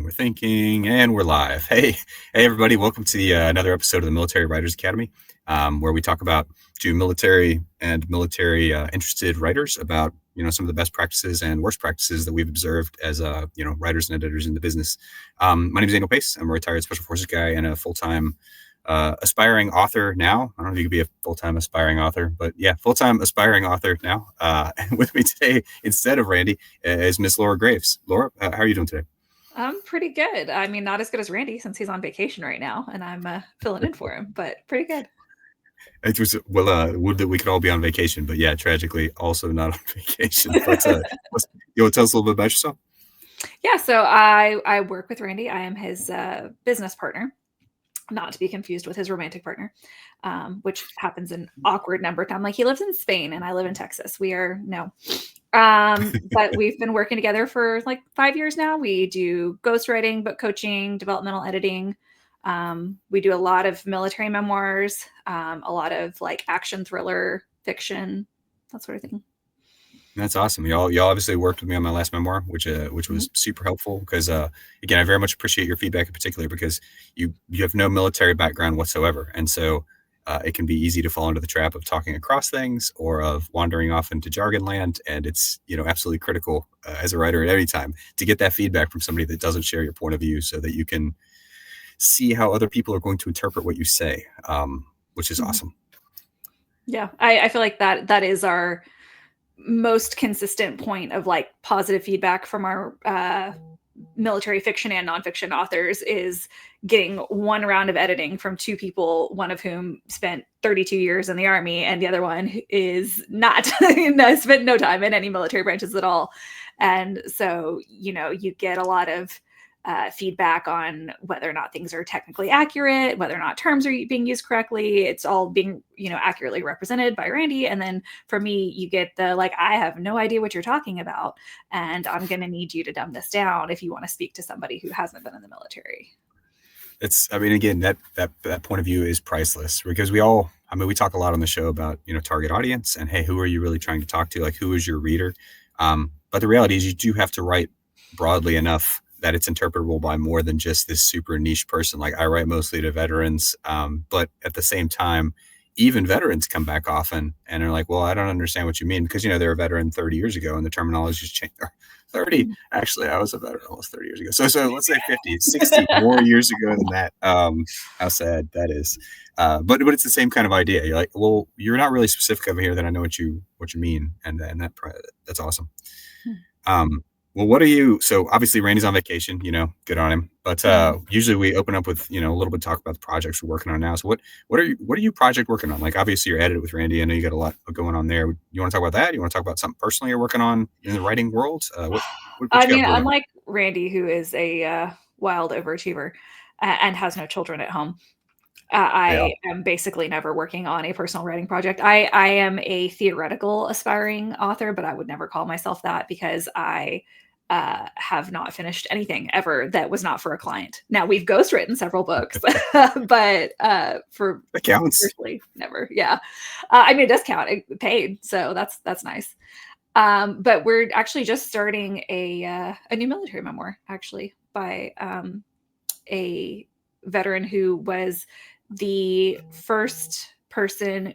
we're thinking, and we're live. Hey, everybody! Welcome to another episode of the Military Writers Academy, where we talk about military and military interested writers about some of the best practices and worst practices that we've observed as writers and editors in the business. My name is Daniel Pace. I'm a retired Special Forces guy and a full-time aspiring author now. I don't know if you could be a full-time aspiring author, but yeah, full-time aspiring author now. And with me today, instead of Randy, is Miss Laura Graves. Laura, how are you doing today? I'm pretty good. I mean, not as good as Randy since he's on vacation right now, and I'm filling in for him, but pretty good. It was would that we could all be on vacation, but yeah, tragically also not on vacation. But you want to tell us a little bit about yourself? Yeah, so I work with Randy. I am his business partner, not to be confused with his romantic partner, which happens an awkward number of times. Like, he lives in Spain and I live in Texas. But we've been working together for like 5 years now. We do ghostwriting, book coaching, developmental editing. We do a lot of military memoirs, a lot of like action thriller fiction, that sort of thing. That's awesome. Y'all obviously worked with me on my last memoir, which was super helpful because again, I very much appreciate your feedback in particular because you have no military background whatsoever, and so it can be easy to fall into the trap of talking across things or of wandering off into jargon land, and it's absolutely critical as a writer at any time to get that feedback from somebody that doesn't share your point of view, so that you can see how other people are going to interpret what you say, which is awesome. Yeah, I feel like that is our most consistent point of like positive feedback from our military fiction and nonfiction authors is getting one round of editing from two people, one of whom spent 32 years in the Army and the other one is not spent no time in any military branches at all. And so, you get a lot of feedback on whether or not things are technically accurate, whether or not terms are being used correctly. It's all being, accurately represented by Randy. And then for me, you get the, like, I have no idea what you're talking about, and I'm going to need you to dumb this down if you want to speak to somebody who hasn't been in the military. Again, that point of view is priceless because we talk a lot on the show about, target audience and, hey, who are you really trying to talk to? Like, who is your reader? But the reality is you do have to write broadly enough that it's interpretable by more than just this super niche person. Like, I write mostly to veterans, but at the same time, even veterans come back often and are like, well, I don't understand what you mean, because, they're a veteran 30 years ago and the terminology's changed. 30, actually, I was a veteran almost 30 years ago. So let's say 50, 60 more years ago than that. How sad that is. But it's the same kind of idea. You're like, well, you're not really specific over here that I know what you mean. And that's awesome. Well, so obviously Randy's on vacation, good on him. But usually we open up with, a little bit of talk about the projects we're working on now. So what are you project working on? Like, obviously you're edited with Randy. I know you got a lot going on there. You want to talk about that? You want to talk about something personally you're working on in the writing world? Unlike Randy, who is a wild overachiever and has no children at home, I am basically never working on a personal writing project. I am a theoretical aspiring author, but I would never call myself that because I have not finished anything ever that was not for a client. Now, we've ghostwritten several books, but for that counts. Personally, never. Yeah. It does count. It paid. So that's nice. But we're actually just starting a new military memoir, actually, by a veteran who was the first person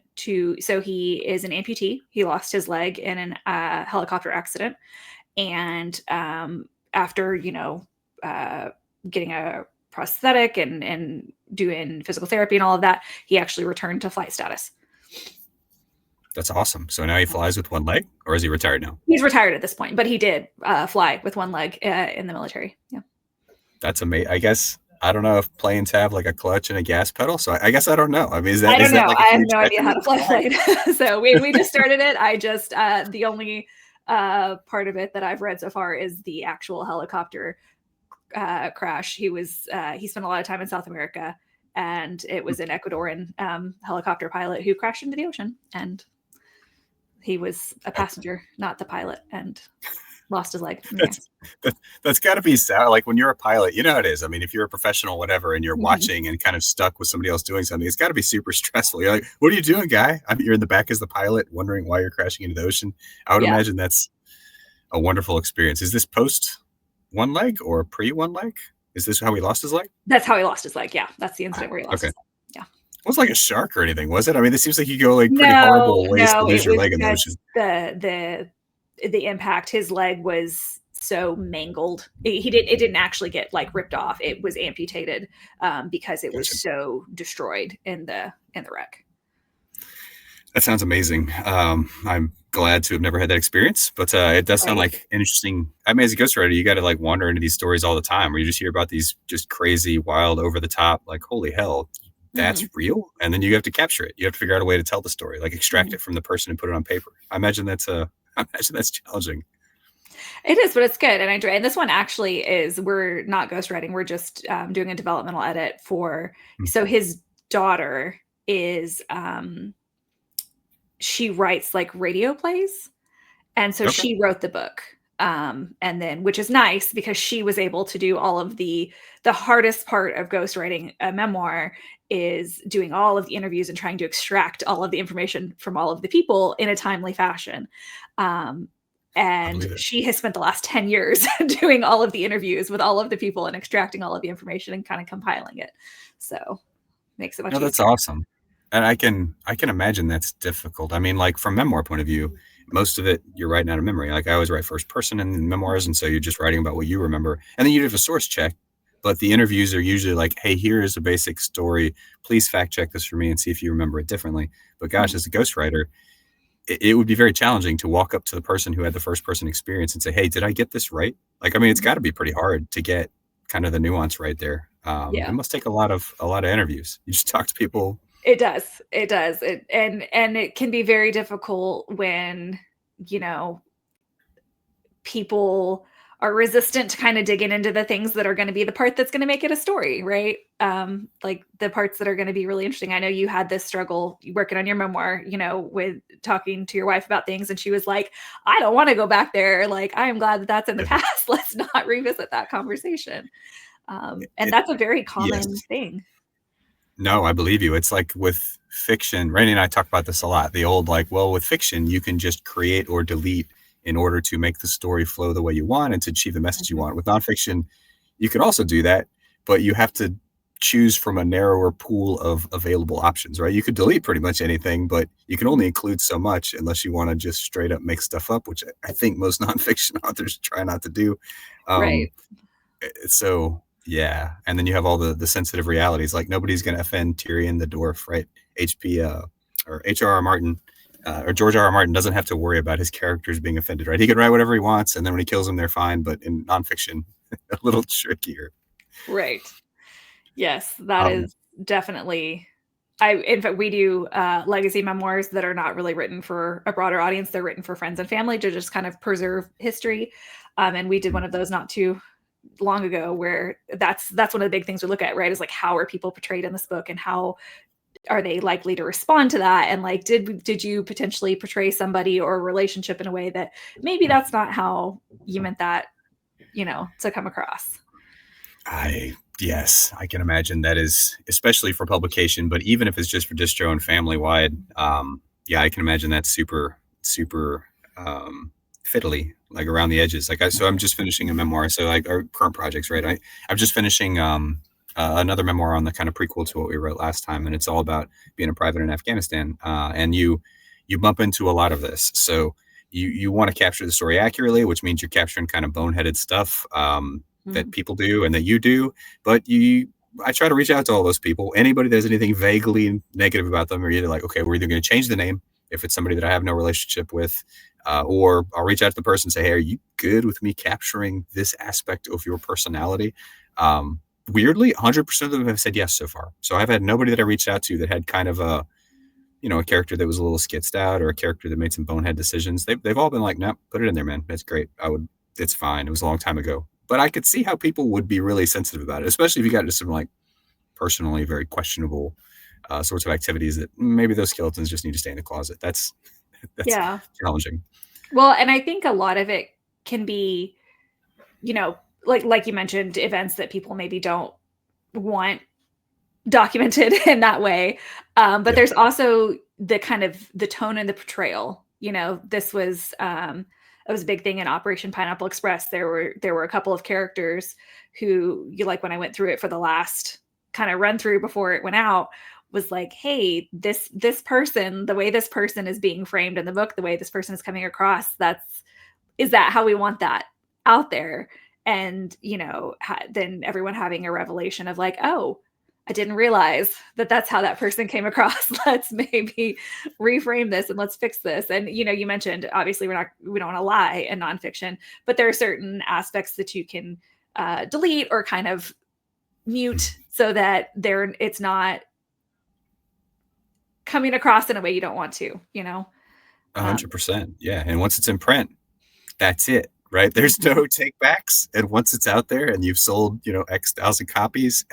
so he is an amputee. He lost his leg in a helicopter accident. And after, getting a prosthetic and doing physical therapy and all of that, he actually returned to flight status. That's awesome. So now he flies with one leg, or is he retired now? He's retired at this point, but he did fly with one leg in the military. Yeah. That's amazing. I guess, I don't know if planes have like a clutch and a gas pedal. So I guess I don't know. I mean, I don't know. I have no idea how to fly a plane. So we just started it. I just, the only part of it that I've read so far is the actual helicopter crash. He spent a lot of time in South America, and it was an Ecuadorian helicopter pilot who crashed into the ocean, and he was a passenger, not the pilot, and lost his leg. That's got to be sad. Like, when you're a pilot, you know how it is. I mean, if you're a professional, whatever, and you're watching and kind of stuck with somebody else doing something, it's got to be super stressful. You're like, what are you doing, guy? I mean, you're in the back as the pilot, wondering why you're crashing into the ocean. I would imagine that's a wonderful experience. Is this post one leg or pre one leg? Is this how he lost his leg? That's how he lost his leg. Yeah, that's the incident where he lost Okay. his It leg. Yeah. wasn't like a shark or anything, was it? I mean, this seems like you go like pretty No, horrible ways to no, lose it your was leg in the just ocean. the impact. His leg was so mangled. It didn't actually get like ripped off. It was amputated because it was Gotcha. so destroyed in the wreck. That sounds amazing. I'm glad to have never had that experience, but it does sound Right. like interesting. I mean, as a ghostwriter, you got to like wander into these stories all the time where you just hear about these just crazy, wild, over the top, like, holy hell, that's Hmm. real. And then you have to capture it. You have to figure out a way to tell the story, like extract Hmm. it from the person and put it on paper. I imagine I imagine that's challenging. It is, but it's good, and I enjoy. And this one actually is. We're not ghostwriting. We're just doing a developmental edit for. Hmm. So his daughter is. She writes like radio plays. And so Okay. she wrote the book. And then, which is nice because she was able to do all of the hardest part of ghostwriting a memoir is doing all of the interviews and trying to extract all of the information from all of the people in a timely fashion. Um, I and believe it. she has spent the last 10 years doing all of the interviews with all of the people and extracting all of the information and kind of compiling it. So makes it No, much that's easier. awesome. And I can imagine that's difficult. I mean, like from memoir point of view, most of it you're writing out of memory. Like I always write first person in memoirs, and so you're just writing about what you remember, and then you have a source check. But the interviews are usually like, "Hey, here is a basic story. Please fact check this for me and see if you remember it differently." But gosh, Mhm. as a ghostwriter, it would be very challenging to walk up to the person who had the first person experience and say, "Hey, did I get this right?" Like, I mean, it's got to be pretty hard to get kind of the nuance right there. It Yeah. must take a lot of interviews. You just talk to people. It does. It does. And it can be very difficult when, you know, people are resistant to kind of digging into the things that are going to be the part that's going to make it a story, right? Like the parts that are going to be really interesting. I know you had this struggle working on your memoir, with talking to your wife about things, and she was like, "I don't want to go back there. Like, I am glad that that's in the Yeah. past. Let's not revisit that conversation." And It, that's a very common yes. thing. No, I believe you. It's like with fiction. Randy and I talk about this a lot. The old like, well, with fiction, you can just create or delete in order to make the story flow the way you want and to achieve the message you Mhm. want. With nonfiction, you can also do that, but you have to choose from a narrower pool of available options, right? You could delete pretty much anything, but you can only include so much unless you want to just straight up make stuff up, which I think most nonfiction authors try not to do. Right. Um, so yeah, and then you have all the sensitive realities. Like nobody's going to offend Tyrion the dwarf, right? HP or H.R.R. Martin or George R.R. Martin doesn't have to worry about his characters being offended, right? He can write whatever he wants, and then when he kills them, they're fine. But in nonfiction, a little trickier. Right. Yes, that Um, is definitely. In fact, we do legacy memoirs that are not really written for a broader audience. They're written for friends and family to just kind of preserve history. And we did one of those not too long ago, where that's one of the big things we look at, right? Is like, how are people portrayed in this book, and how are they likely to respond to that? And like, did you potentially portray somebody or a relationship in a way that maybe that's not how you meant that, to come across? yes, I can imagine that is especially for publication, but even if it's just for distro and family wide, yeah, I can imagine that's super fiddly, like around the edges. So I'm just finishing a memoir. So like our current projects, right? I'm just finishing another memoir on the kind of prequel to what we wrote last time, and it's all about being a private in Afghanistan. And you bump into a lot of this, so you want to capture the story accurately, which means you're capturing kind of boneheaded stuff. That Mhm. people do and that you do, but I try to reach out to all those people. Anybody that has anything vaguely negative about them, or either like, okay, we're either going to change the name if it's somebody that I have no relationship with, or I'll reach out to the person and say, hey, are you good with me capturing this aspect of your personality? Weirdly, 100% of them have said yes so far. So I've had nobody that I reached out to that had kind of a character that was a little skitsed out or a character that made some bonehead decisions. They've all been like, no, put it in there, man. That's great. It's fine. It was a long time ago. But I could see how people would be really sensitive about it, especially if you got into some like personally very questionable sorts of activities that maybe those skeletons just need to stay in the closet. That's Yeah. challenging. Well, and I think a lot of it can be, you know, like you mentioned, events that people maybe don't want documented in that way. But Yeah. there's also the kind of the tone and the portrayal. This was was a big thing in Operation Pineapple Express. There were a couple of characters who, you like, when I went through it for the last kind of run through before it went out, was like, hey, this person, the way this person is being framed in the book, the way this person is coming across, is that how we want that out there? And, you know, then everyone having a revelation of like, oh, I didn't realize that that's how that person came across. Let's maybe reframe this and let's fix this. And, you know, you mentioned, obviously we don't want to lie in nonfiction, but there are certain aspects that you can delete or kind of mute so that it's not coming across in a way you don't want to, you know? 100%. Yeah. And once it's in print, that's it, right? There's no take backs. And once it's out there and you've sold, you know, X thousand copies,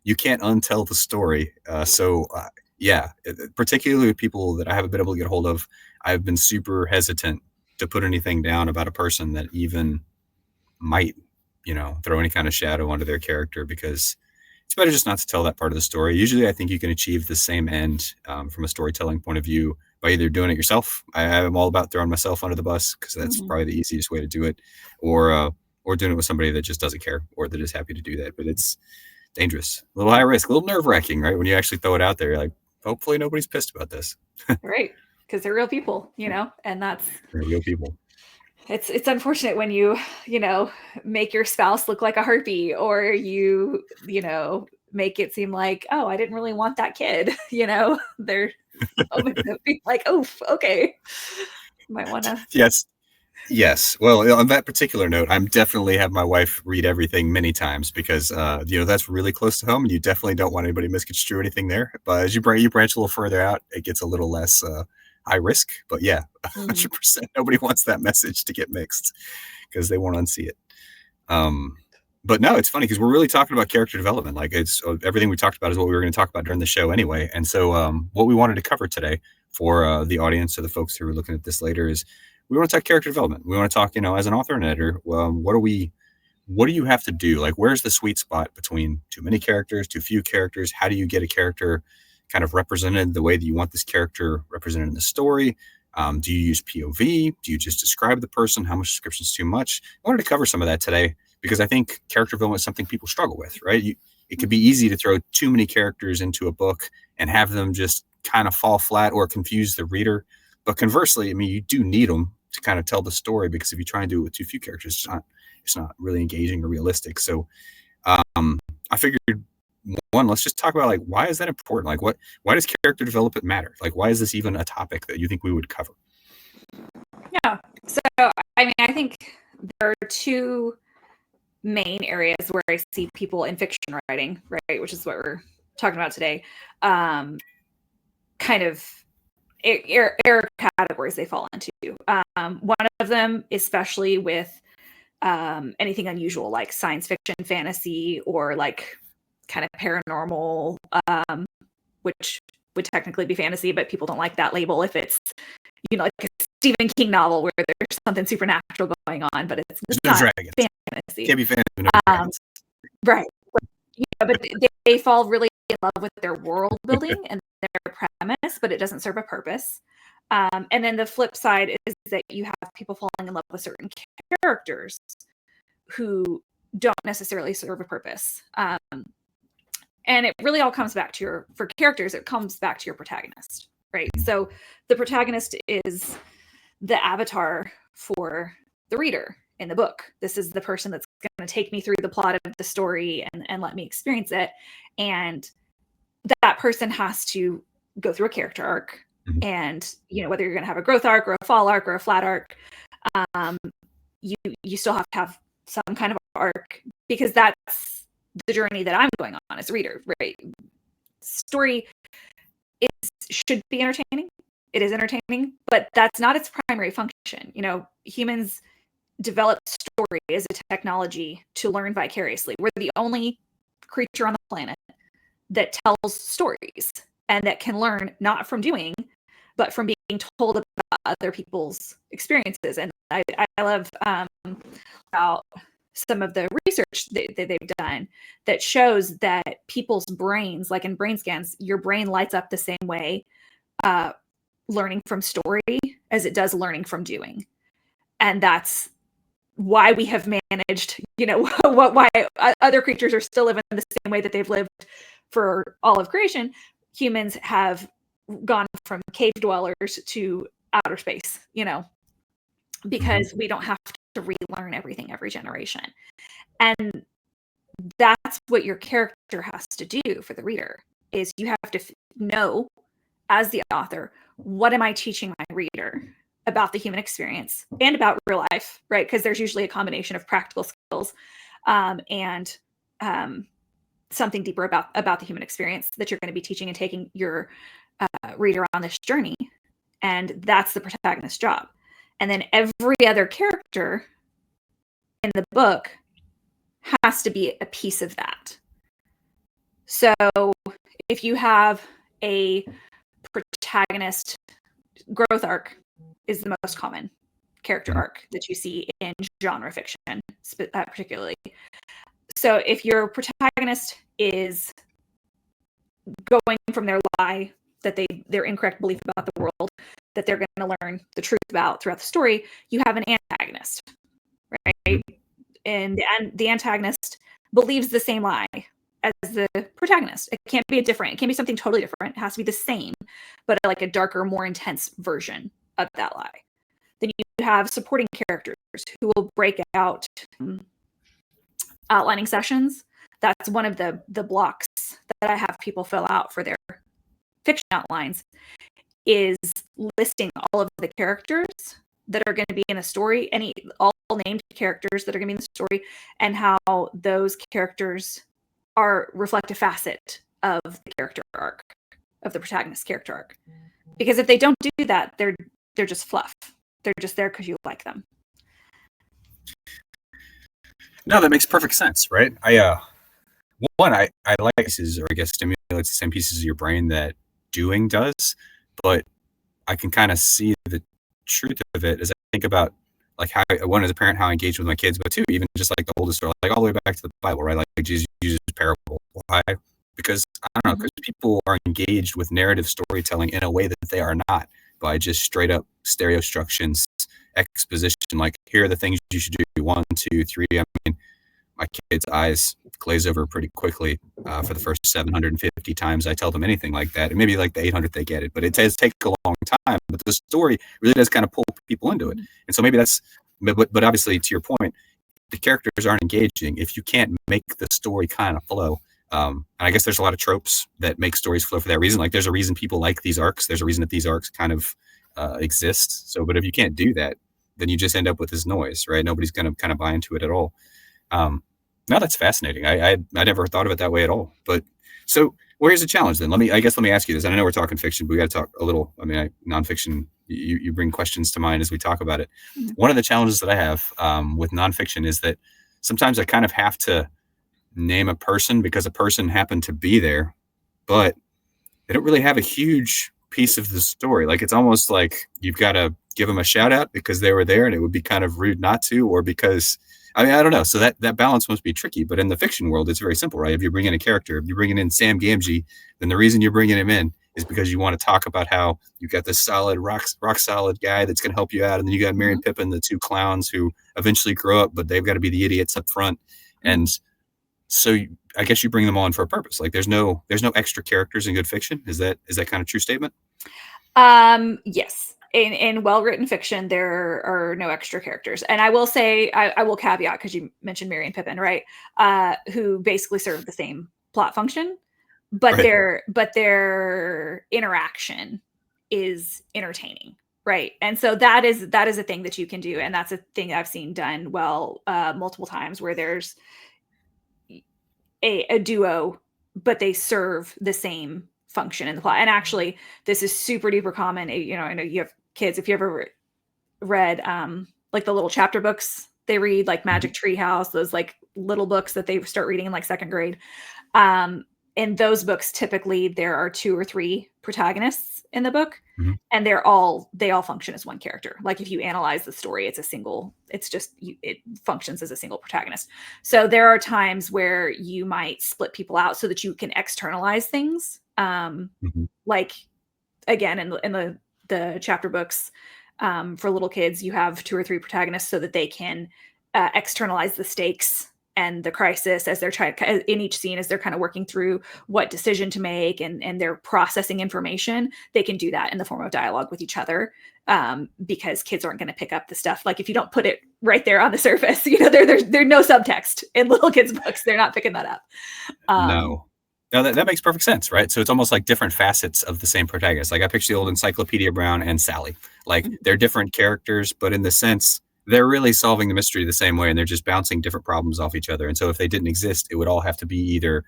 you can't untell the story. Yeah, particularly with people that I haven't been able to get a hold of, I've been super hesitant to put anything down about a person that even might, you know, throw any kind of shadow onto their character, because it's better just not to tell that part of the story. Usually I think you can achieve the same end from a storytelling point of view by either doing it yourself. I'm all about throwing myself under the bus because that's probably the easiest way to do it, or doing it with somebody that just doesn't care or that is happy to do that. But it's dangerous, a little high risk, a little nerve wracking, right? When you actually throw it out there, you're like, hopefully nobody's pissed about this. Right. Because they're real people, you know, and they're real people. It's unfortunate when you know, make your spouse look like a harpy, or you know, make it seem like, oh, I didn't really want that kid. You know, they're like, oh, okay, might want to. Yes. Well, on that particular note, I'm definitely have my wife read everything many times because, you know, that's really close to home, and you definitely don't want anybody to misconstrue anything there. But as you branch a little further out, it gets a little less high risk. But yeah, 100%, nobody wants that message to get mixed because they won't unsee it. But no, it's funny because we're really talking about character development. Like, it's everything we talked about is what we were going to talk about during the show anyway. And so what we wanted to cover today for the audience or the folks who are looking at this later is we want to talk character development. We want to talk, you know, as an author and editor, what do you have to do? Like, where's the sweet spot between too many characters, too few characters? How do you get a character kind of represented the way that you want this character represented in the story? Do you use POV? Do you just describe the person? How much description is too much? I wanted to cover some of that today because I think character development is something people struggle with, right? It could be easy to throw too many characters into a book and have them just kind of fall flat or confuse the reader. But conversely, I mean, you do need them to kind of tell the story, because if you try and do it with too few characters, it's not really engaging or realistic. So I figured, one, let's just talk about, like, why is that important? Like, why does character development matter? Like, why is this even a topic that you think we would cover? Yeah. So, I mean, I think there are two main areas where I see people in fiction writing, right, which is what we're talking about today, kind of error categories they fall into. One of them, especially with anything unusual like science fiction, fantasy, or like kind of paranormal, which would technically be fantasy, but people don't like that label if it's, you know, like a Stephen King novel where there's something supernatural going on, but it's not dragons. Fantasy. Can't be fantasy. No dragons. Right. Yeah, but they fall really in love with their world building and their premise, but it doesn't serve a purpose. And then the flip side is that you have people falling in love with certain characters who don't necessarily serve a purpose. And it really all comes back to for characters, it comes back to your protagonist, right? So the protagonist is the avatar for the reader in the book. This is the person that's going to take me through the plot of the story and let me experience it. And that person has to go through a character arc. And, you know, whether you're going to have a growth arc or a fall arc or a flat arc, you still have to have some kind of arc, because that's the journey that I'm going on as a reader, right? Story should be entertaining. It is entertaining, but that's not its primary function. You know, humans develop story as a technology to learn vicariously. We're the only creature on the planet that tells stories and that can learn not from doing, but from being told about other people's experiences. And I love about some of the research that they've done that shows that people's brains, like in brain scans, your brain lights up the same way learning from story as it does learning from doing. And that's why we have managed, why other creatures are still living the same way that they've lived for all of creation. Humans have gone from cave dwellers to outer space, because we don't have to relearn everything every generation. And that's what your character has to do for the reader, is you have to know, as the author, what am I teaching my reader about the human experience and about real life, right? Because there's usually a combination of practical skills and something deeper about the human experience that you're going to be teaching and taking your reader on this journey. And that's the protagonist's job. And then every other character in the book has to be a piece of that. So if you have a protagonist, growth arc is the most common character arc that you see in genre fiction, particularly. So if your protagonist is going from their lie, that their incorrect belief about the world, that they're going to learn the truth about throughout the story, you have an antagonist, right? And the antagonist believes the same lie as the protagonist. It can't be it can be something totally different. It has to be the same, but like a darker, more intense version of that lie. Then you have supporting characters who will break out outlining sessions. That's one of the blocks that I have people fill out for their fiction outlines, is listing all of the characters that are going to be in the story, all named characters that are going to be in the story, and how those characters reflect a facet of the character arc, of the protagonist's character arc. Because if they don't do that, they're just fluff. They're just there because you like them. No, that makes perfect sense, right? I like pieces, or I guess stimulates the same pieces of your brain that doing does, but I can kind of see the truth of it as I think about like how, one, as a parent, how I engage with my kids, but two, even just like the oldest story, like all the way back to the Bible, right? Like Jesus uses parable. Why? Because I don't know, because people are engaged with narrative storytelling in a way that they are not by just straight up stereo instructions, exposition, like here are the things you should do, 1, 2, 3. I mean, my kids' eyes glaze over pretty quickly for the first 750 times I tell them anything like that. And maybe like the 800th they get it, but it does take a long time. But the story really does kind of pull people into it. And so maybe that's, but obviously to your point, the characters aren't engaging if you can't make the story kind of flow. And I guess there's a lot of tropes that make stories flow for that reason. Like there's a reason people like these arcs. There's a reason that these arcs kind of exist. So, but if you can't do that, then you just end up with this noise, right? Nobody's going to kind of buy into it at all. No, that's fascinating. I never thought of it that way at all. But so where's the challenge then? Let me ask you this. And I know we're talking fiction, but we got to talk a little. I mean, nonfiction. You bring questions to mind as we talk about it. Mm-hmm. One of the challenges that I have with nonfiction is that sometimes I kind of have to name a person because a person happened to be there, but they don't really have a huge piece of the story. Like it's almost like you've got to give them a shout out because they were there, and it would be kind of rude not to, or because. I mean, I don't know. So that balance must be tricky. But in the fiction world, it's very simple, right? If you bring in a character, if you're bringing in Sam Gamgee, then the reason you're bringing him in is because you want to talk about how you've got this solid, rock solid guy that's going to help you out. And then you got Merry and Pippin, the two clowns who eventually grow up, but they've got to be the idiots up front. And so I guess you bring them on for a purpose. Like there's no extra characters in good fiction. Is that kind of true statement? Yes. In well-written fiction, there are no extra characters. And I will say, I will caveat, because you mentioned Merry and Pippin, right? Who basically serve the same plot function, but right. their interaction is entertaining, right? And so that is a thing that you can do, and that's a thing I've seen done well multiple times, where there's a duo, but they serve the same function in the plot. And actually, this is super duper common. I know you have kids. If you ever read like the little chapter books they read, like Magic Tree House, those like little books that they start reading in like second grade. In those books, typically there are 2 or 3 protagonists in the book, and they all function as one character. Like if you analyze the story, it functions as a single protagonist. So there are times where you might split people out so that you can externalize things. Like again, in the chapter books, For little kids, you have 2 or 3 protagonists so that they can externalize the stakes and the crisis as they're trying in each scene, as they're kind of working through what decision to make, and they're processing information. They can do that in the form of dialogue with each other, because kids aren't going to pick up the stuff. Like if you don't put it right there on the surface, there's no subtext in little kids' books. They're not picking that up. No. No, that makes perfect sense, right? So it's almost like different facets of the same protagonist. Like I picture the old Encyclopedia Brown and Sally. Like they're different characters, but in the sense they're really solving the mystery the same way, and they're just bouncing different problems off each other. And so if they didn't exist, it would all have to be either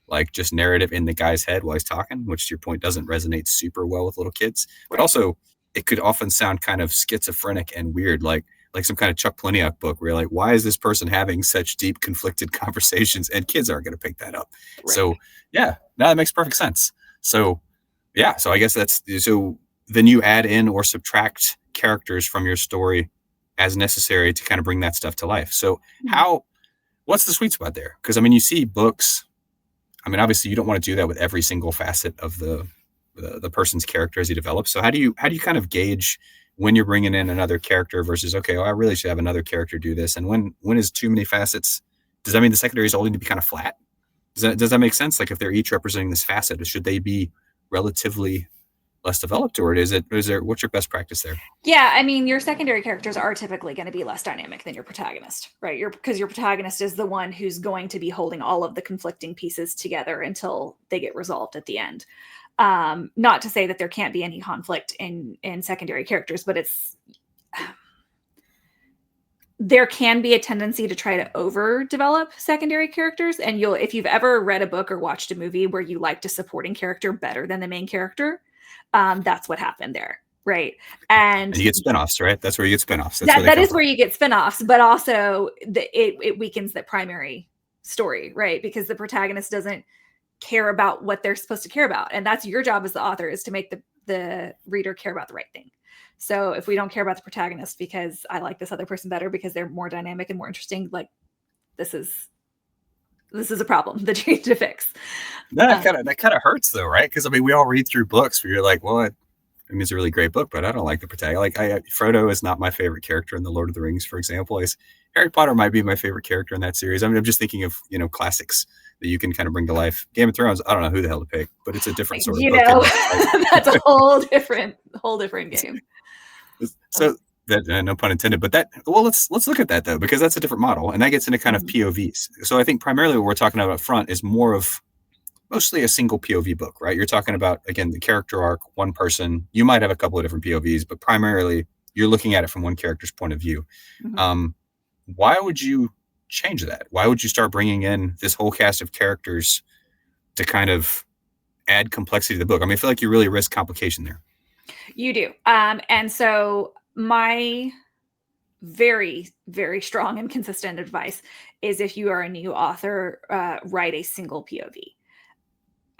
like just narrative in the guy's head while he's talking, which to your point doesn't resonate super well with little kids, but also it could often sound kind of schizophrenic and weird, like some kind of Chuck Palahniuk book where you're like, why is this person having such deep conflicted conversations? And kids aren't going to pick that up. Right. So yeah, no, that makes perfect sense. So yeah, so I guess so then you add in or subtract characters from your story as necessary to kind of bring that stuff to life. So what's the sweet spot there? Because I mean, you see books, I mean, obviously you don't want to do that with every single facet of the person's character as he develops. So how do you kind of gauge when you're bringing in another character versus, okay, I really should have another character do this? And when is too many facets? Does that mean the secondaries all need to be kind of flat? Does that make sense? Like if they're each representing this facet, should they be relatively less developed, or is there, what's your best practice there? Yeah, I mean, your secondary characters are typically going to be less dynamic than your protagonist, right? Because your protagonist is the one who's going to be holding all of the conflicting pieces together until they get resolved at the end. Not to say that there can't be any conflict in secondary characters, but there can be a tendency to try to overdevelop secondary characters. And if you've ever read a book or watched a movie where you liked a supporting character better than the main character, that's what happened there, right? And you get spinoffs, right? That's where you get spinoffs. That is where you get spinoffs, but also it weakens the primary story, right? Because the protagonist doesn't care about what they're supposed to care about, and that's your job as the author, is to make the reader care about the right thing. So if we don't care about the protagonist because I like this other person better because they're more dynamic and more interesting, like this is a problem that you need to fix. That kind of hurts though, right? Because I mean, we all read through books where you're like, well, I mean, it's a really great book, but I don't like the protagonist. Like Frodo is not my favorite character in the Lord of the Rings, for example. Harry Potter might be my favorite character in that series. I mean, I'm just thinking of, classics that you can kind of bring to life. Game of Thrones, I don't know who the hell to pick, but it's a different sort of book. That's a whole different game. So that, no pun intended, but let's look at that though, because that's a different model, and that gets into kind of POVs. So I think primarily what we're talking about up front is more of mostly a single POV book, right? You're talking about, again, the character arc, one person. You might have a couple of different POVs, but primarily you're looking at it from one character's point of view. Why would you change that? Why would you start bringing in this whole cast of characters to kind of add complexity to the book? I mean, I feel like you really risk complication there. You do. And so my very, very strong and consistent advice is, if you are a new author, write a single POV.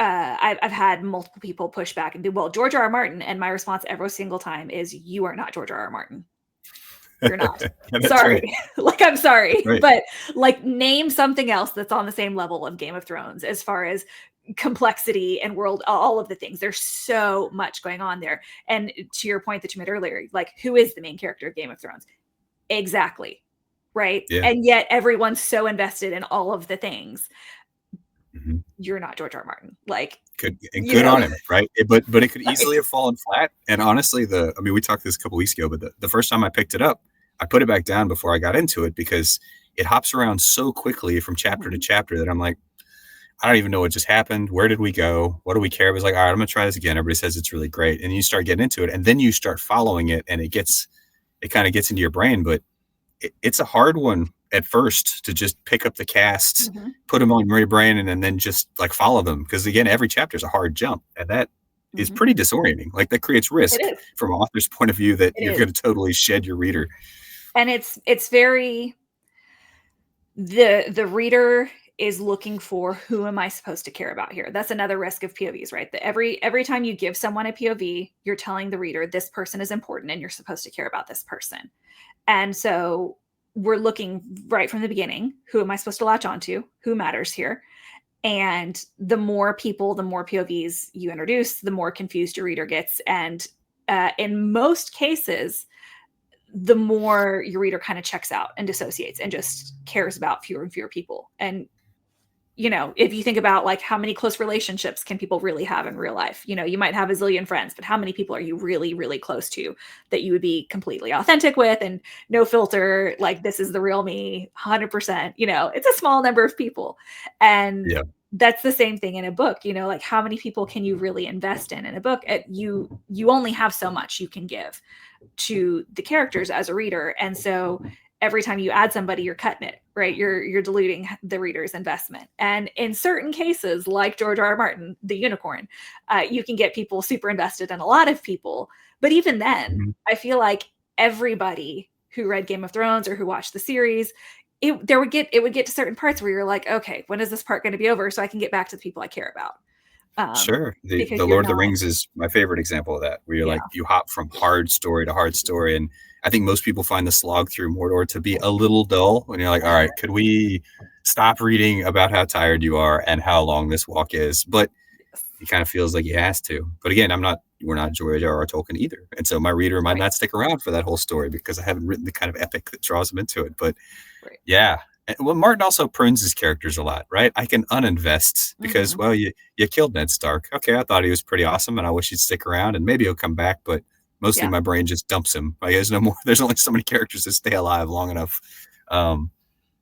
I've had multiple people push back and be, well, George R.R. Martin. And my response every single time is, you are not George R.R. Martin. You're not. Sorry. Right. Like, I'm sorry, right. But like, name something else that's on the same level of Game of Thrones as far as complexity and world, all of the things. There's so much going on there. And to your point that you made earlier, like, who is the main character of Game of Thrones? Exactly. Right. Yeah. And yet everyone's so invested in all of the things. You're not George R. R. Martin. Like, good on him, right? But it could easily have fallen flat. And honestly, we talked this a couple weeks ago, but the first time I picked it up, I put it back down before I got into it, because it hops around so quickly from chapter to chapter that I'm like, I don't even know what just happened. Where did we go? What do we care? It was like, all right, I'm gonna try this again. Everybody says it's really great, and you start getting into it, and then you start following it, and it kind of gets into your brain. But it's a hard one at first to just pick up the cast, put them on your brain, and then just like follow them. Because again, every chapter is a hard jump, and that is pretty disorienting. Like, that creates risk from an author's point of view that you're going to totally shed your reader. And it's very, the reader is looking for, who am I supposed to care about here? That's another risk of POVs, right? That every time you give someone a POV, you're telling the reader, this person is important and you're supposed to care about this person. And so we're looking right from the beginning, who am I supposed to latch onto? Who matters here? And the more people, the more POVs you introduce, the more confused your reader gets. And in most cases, the more your reader kind of checks out and dissociates and just cares about fewer and fewer people. And if you think about like how many close relationships can people really have in real life, you might have a zillion friends, but how many people are you really, really close to that you would be completely authentic with and no filter, like this is the real me, 100%, it's a small number of people. And Yeah. that's the same thing in a book, like how many people can you really invest in a book? You only have so much you can give to the characters as a reader. And so every time you add somebody, you're cutting it, right? You're diluting the reader's investment. And in certain cases, like George R. R. Martin, the unicorn, you can get people super invested in a lot of people. But even then, I feel like everybody who read Game of Thrones or who watched the series, it would get to certain parts where you're like, okay, when is this part going to be over so I can get back to the people I care about? Sure. Because The you're Lord of the not, Rings is my favorite example of that, where you're yeah, like, you hop from hard story to hard story. And I think most people find the slog through Mordor to be a little dull when you're like, all right, could we stop reading about how tired you are and how long this walk is? But it kind of feels like he has to. But again, we're not George R. R. Tolkien either. And so my reader might right, not stick around for that whole story because I haven't written the kind of epic that draws them into it. But right. yeah. Well, Martin also prunes his characters a lot, right? I can uninvest because, well, you killed Ned Stark. Okay, I thought he was pretty awesome, and I wish he'd stick around, and maybe he'll come back. But mostly, Yeah. my brain just dumps him. Like, there's no more. There's only so many characters that stay alive long enough. But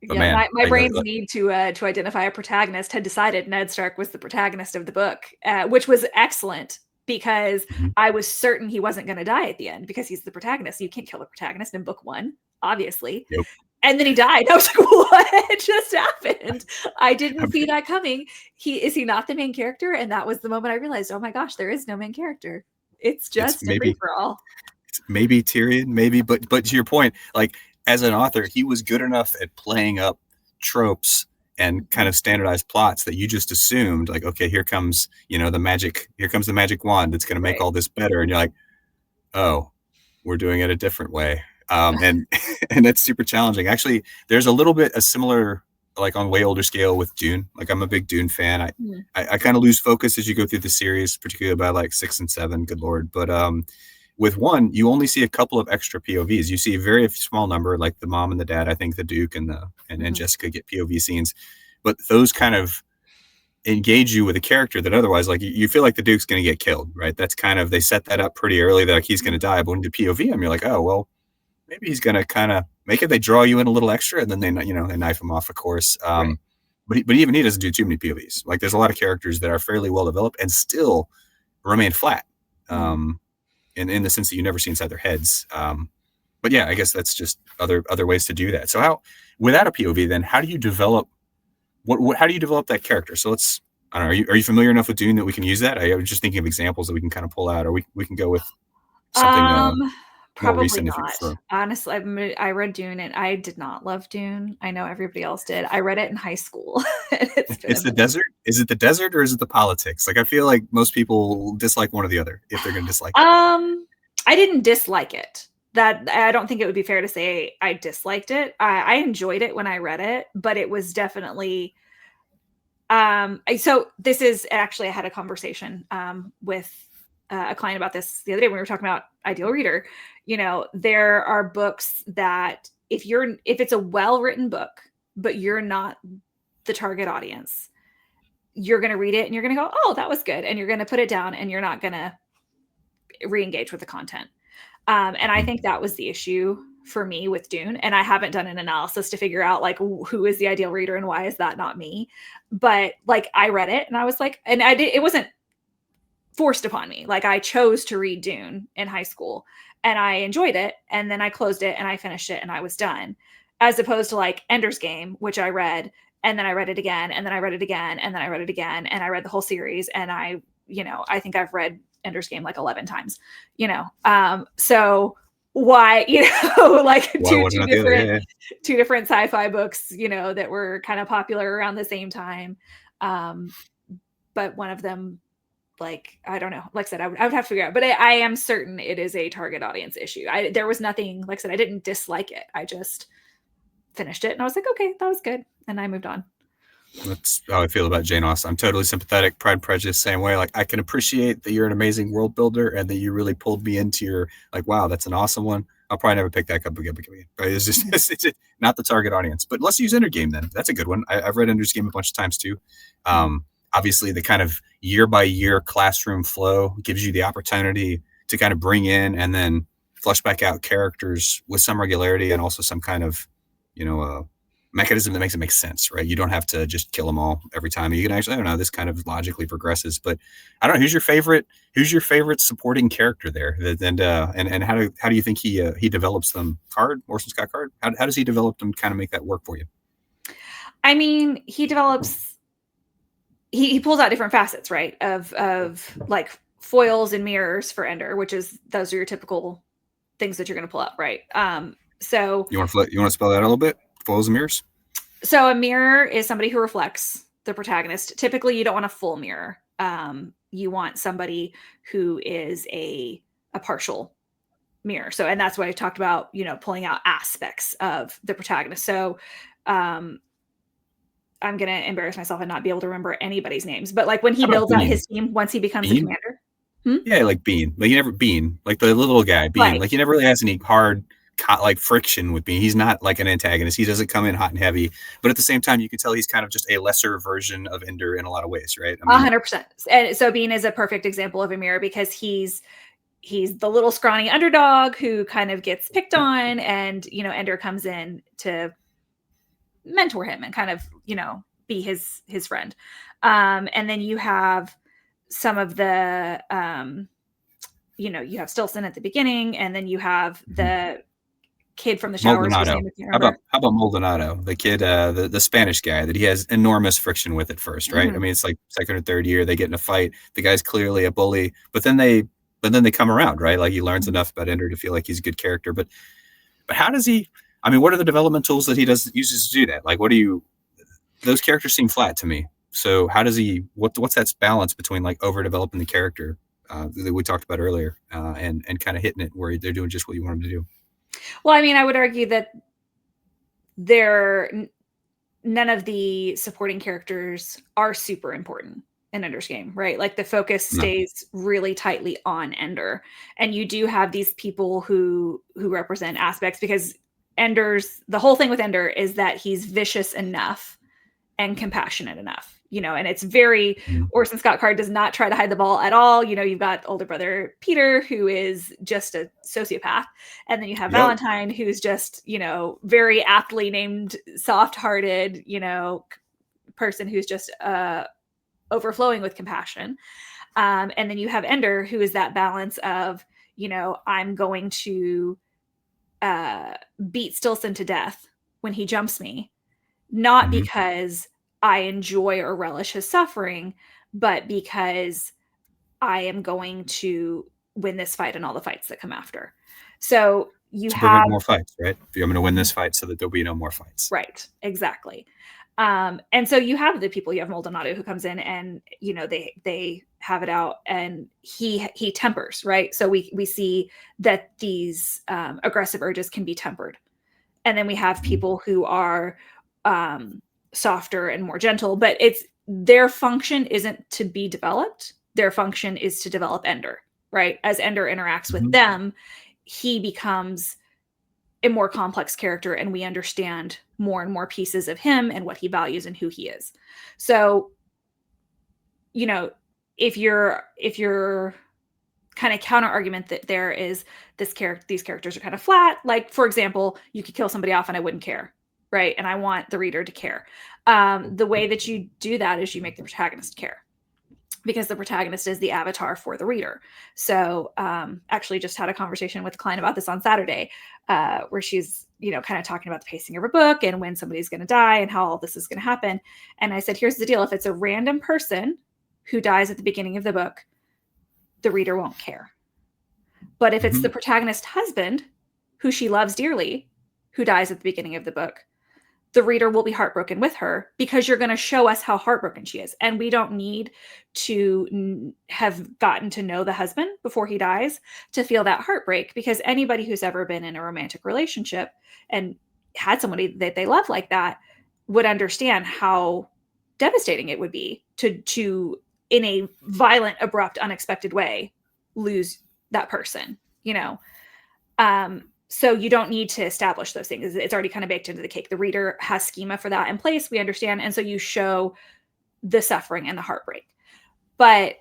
Yeah, man, my brain's need to identify a protagonist had decided Ned Stark was the protagonist of the book, which was excellent because I was certain he wasn't going to die at the end because he's the protagonist. You can't kill the protagonist in book one, obviously. Yep. And then he died. I was like, what just happened? I didn't see that coming. Is he not the main character? And that was the moment I realized, oh my gosh, there is no main character. It's just a free for all. Maybe Tyrion, maybe, but to your point, like as an author, he was good enough at playing up tropes and kind of standardized plots that you just assumed, like, okay, here comes the magic wand that's going to make all this better, and you're like, oh, we're doing it a different way. And that's super challenging. Actually, there's a similar, like on way older scale with Dune. Like I'm a big Dune fan. I kind of lose focus as you go through the series, particularly by like 6 and 7. Good Lord. But with 1, you only see a couple of extra POVs. You see a very small number, like the mom and the dad. I think the Duke and Jessica get POV scenes, but those kind of engage you with a character that otherwise, like, you feel like the Duke's going to get killed, right? That's kind of, they set that up pretty early that like he's going to die. But when you POV him, you're like, oh well, maybe he's going to kind of make it. They draw you in a little extra, and then they knife him off, of course. Right. But even he doesn't do too many POVs. Like there's a lot of characters that are fairly well developed and still remain flat. In the sense that you never see inside their heads. But yeah, I guess that's just other ways to do that. So how, without a POV, then how do you develop how do you develop that character? So I don't know, are you familiar enough with Dune that we can use that? I was just thinking of examples that we can kind of pull out, or we can go with something more recent not. if you prefer. Honestly, I read Dune and I did not love Dune. I know everybody else did. I read it in high school. It's the desert. Is it the desert or is it the politics? Like I feel like most people dislike one or the other if they're going to dislike it. I didn't dislike it. That I don't think it would be fair to say I disliked it. I enjoyed it when I read it, but it was definitely. So this is actually, I had a conversation with a client about this the other day when we were talking about ideal reader. There are books that if it's a well-written book, but you're not the target audience, you're going to read it and you're going to go, oh, that was good. And you're going to put it down and you're not going to re-engage with the content. And I think that was the issue for me with Dune. And I haven't done an analysis to figure out like who is the ideal reader and why is that not me. But like I read it and I was like, and it wasn't forced upon me. Like I chose to read Dune in high school and I enjoyed it. And then I closed it and I finished it and I was done. As opposed to like Ender's Game, which I read and then I read it again and then I read it again and then I read it again and I read the whole series. And I think I've read Ender's Game like 11 times, so why, like two different sci-fi books, that were kind of popular around the same time. But one of them, like, I don't know, like I said, I would have to figure out, but I am certain it is a target audience issue. There was nothing, like I said, I didn't dislike it. I just finished it and I was like, okay, that was good. And I moved on. That's how I feel about Jane Austen. I'm totally sympathetic. Pride and Prejudice, same way. Like I can appreciate that you're an amazing world builder and that you really pulled me into your, like, wow, that's an awesome one. I'll probably never pick that up again. But it's just it's not the target audience. But let's use Ender Game then. That's a good one. I've read Ender's Game a bunch of times too. Obviously, the kind of year by year classroom flow gives you the opportunity to kind of bring in and then flush back out characters with some regularity and also some kind of, mechanism that makes it make sense, right? You don't have to just kill them all every time. You can actually, I don't know, this kind of logically progresses. But I don't know, who's your favorite supporting character there? And how do you think he develops them? Orson Scott Card? How does he develop them, kind of make that work for you? I mean, he develops, he pulls out different facets, right? Of like foils and mirrors for Ender, which is, those are your typical things that you're going to pull up, right? So you want to spell that a little bit? Foils and mirrors. So a mirror is somebody who reflects the protagonist. Typically, you don't want a full mirror. You want somebody who is a partial mirror. So, and that's what I talked about, pulling out aspects of the protagonist. So, I'm going to embarrass myself and not be able to remember anybody's names. But like when he builds out his team, once he becomes a commander. Yeah, like Bean. Like like the little guy, Bean. Right. Like he never really has any hard like friction with Bean. He's not like an antagonist. He doesn't come in hot and heavy, but at the same time, you can tell he's kind of just a lesser version of Ender in a lot of ways, right? 100%. And so Bean is a perfect example of a mirror because he's the little scrawny underdog who kind of gets picked on, and Ender comes in to mentor him and kind of be his friend. And then you have some of the you have Stilson at the beginning, and then you have the kid from the showers. Maldonado. How about Maldonado, the kid, the Spanish guy that he has enormous friction with at first, right? I mean, it's like second or third year they get in a fight. The guy's clearly a bully, but then they come around, right? Like he learns enough about Ender to feel like he's a good character. But how does he? I mean, what are the development tools that he uses to do that? Like, those characters seem flat to me. So how does he? What's that balance between like overdeveloping the character that we talked about earlier and kind of hitting it where they're doing just what you want them to do? Well, I mean, I would argue that none of the supporting characters are super important in Ender's Game, right? Like the focus stays really tightly on Ender, and you do have these people who represent aspects, because the whole thing with Ender is that he's vicious enough and compassionate enough. And it's very, Orson Scott Card does not try to hide the ball at all. You've got older brother Peter, who is just a sociopath. And then you have Valentine, who's just, very aptly named soft-hearted, person who's just overflowing with compassion. And then you have Ender, who is that balance of, I'm going to beat Stilson to death when he jumps me, not because I enjoy or relish his suffering, but because I am going to win this fight and all the fights that come after. So you have more fights, right? I'm going to win this fight so that there'll be no more fights. Right. Exactly. And so you have the people, you have Maldonado who comes in and, they have it out, and he tempers, right? So we see that these aggressive urges can be tempered. And then we have people who are softer and more gentle, but their function isn't to be developed. Their function is to develop Ender, right? As Ender interacts with them, he becomes a more complex character, and we understand more and more pieces of him and what he values and who he is. So, if you're kind of counter argument that there is these characters are kind of flat, like for example, you could kill somebody off and I wouldn't care, right? And I want the reader to care. The way that you do that is you make the protagonist care, because the protagonist is the avatar for the reader. So actually just had a conversation with a client about this on Saturday, where she's, kind of talking about the pacing of her book and when somebody's going to die and how all this is going to happen. And I said, here's the deal. If it's a random person who dies at the beginning of the book, the reader won't care. But if it's the protagonist's husband, who she loves dearly, who dies at the beginning of the book, the reader will be heartbroken with her, because you're going to show us how heartbroken she is. And we don't need to have gotten to know the husband before he dies to feel that heartbreak, because anybody who's ever been in a romantic relationship and had somebody that they love like that would understand how devastating it would be to in a violent, abrupt, unexpected way, lose that person, So you don't need to establish those things. It's already kind of baked into the cake. The reader has schema for that in place. We understand. And so you show the suffering and the heartbreak. But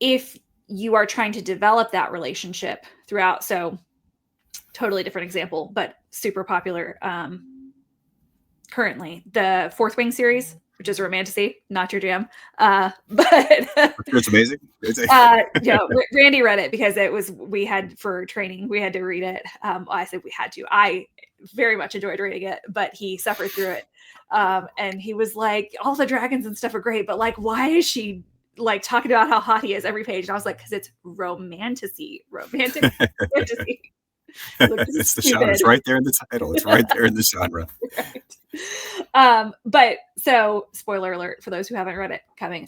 if you are trying to develop that relationship throughout, so totally different example, but super popular currently, the Fourth Wing series, which is a romantasy, not your jam. But it's amazing. Randy read it because it was, we had for training, we had to read it. I said we had to. I very much enjoyed reading it, but he suffered through it. And he was like, all the dragons and stuff are great, but like, why is she like talking about how hot he is every page? And I was like, because it's romantic fantasy. It's the genre. It's right there in the title. It's right there in the genre. Right. But so spoiler alert for those who haven't read it coming.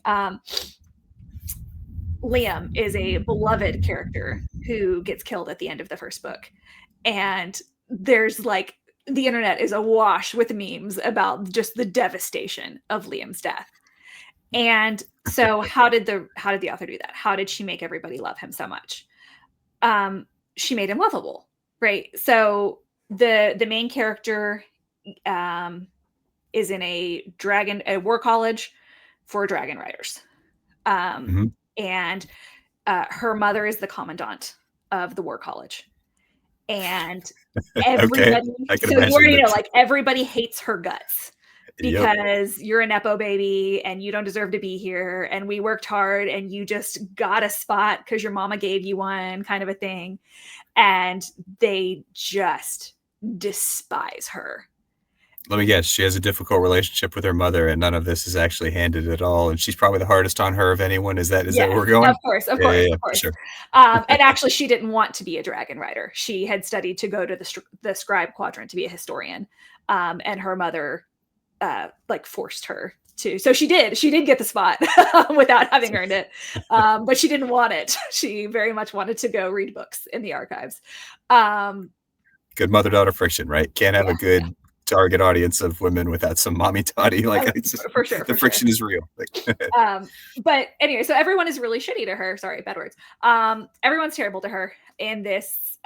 Liam is a beloved character who gets killed at the end of the first book. And there's like, the internet is awash with memes about just the devastation of Liam's death. And so how did the author do that? How did she make everybody love him so much? She made him lovable, right? So the main character is in a war college for dragon riders. And her mother is the commandant of the war college. And everybody, so you already know, like everybody hates her guts because you're a Nepo baby and you don't deserve to be here. And we worked hard and you just got a spot because your mama gave you one, kind of a thing. And they just despise her. Let me guess, she has a difficult relationship with her mother and none of this is actually handed at all. And she's probably the hardest on her of anyone. Is that where we're going? Of course. Sure. And actually she didn't want to be a dragon rider. She had studied to go to the scribe quadrant to be a historian. And her mother like forced her to. So she did get the spot without having earned it. But she didn't want it. She very much wanted to go read books in the archives. Good mother-daughter friction, right? Can't have a good target audience of women without some mommy toddy. Like for sure, the friction is real. But anyway, so everyone is really shitty to her. Sorry, bad words. Everyone's terrible to her in this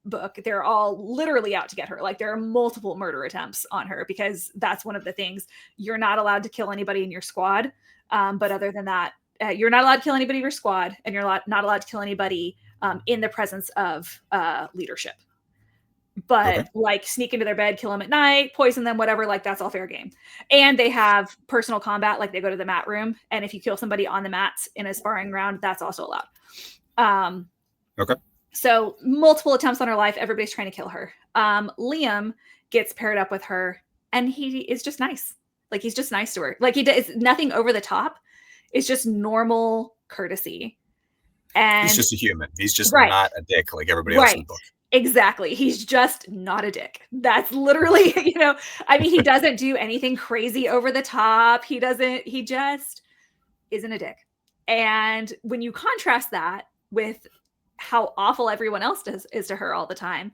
book. They're all literally out to get her. Like there are multiple murder attempts on her because that's one of the things. You're not allowed to kill anybody in your squad. But other than that, you're not allowed to kill anybody in your squad, and you're not allowed to kill anybody in the presence of leadership. But like sneak into their bed, kill them at night, poison them, whatever, like that's all fair game. And they have personal combat, like they go to the mat room. And if you kill somebody on the mats in a sparring round, that's also allowed. So multiple attempts on her life. Everybody's trying to kill her. Liam gets paired up with her and he is just nice. Like he's just nice to her. Like he does nothing over the top. It's just normal courtesy. And he's just a human. He's just not a dick like everybody else in the book. Exactly. He's just not a dick. That's literally, I mean, he doesn't do anything crazy over the top. He just isn't a dick. And when you contrast that with how awful everyone else is to her all the time,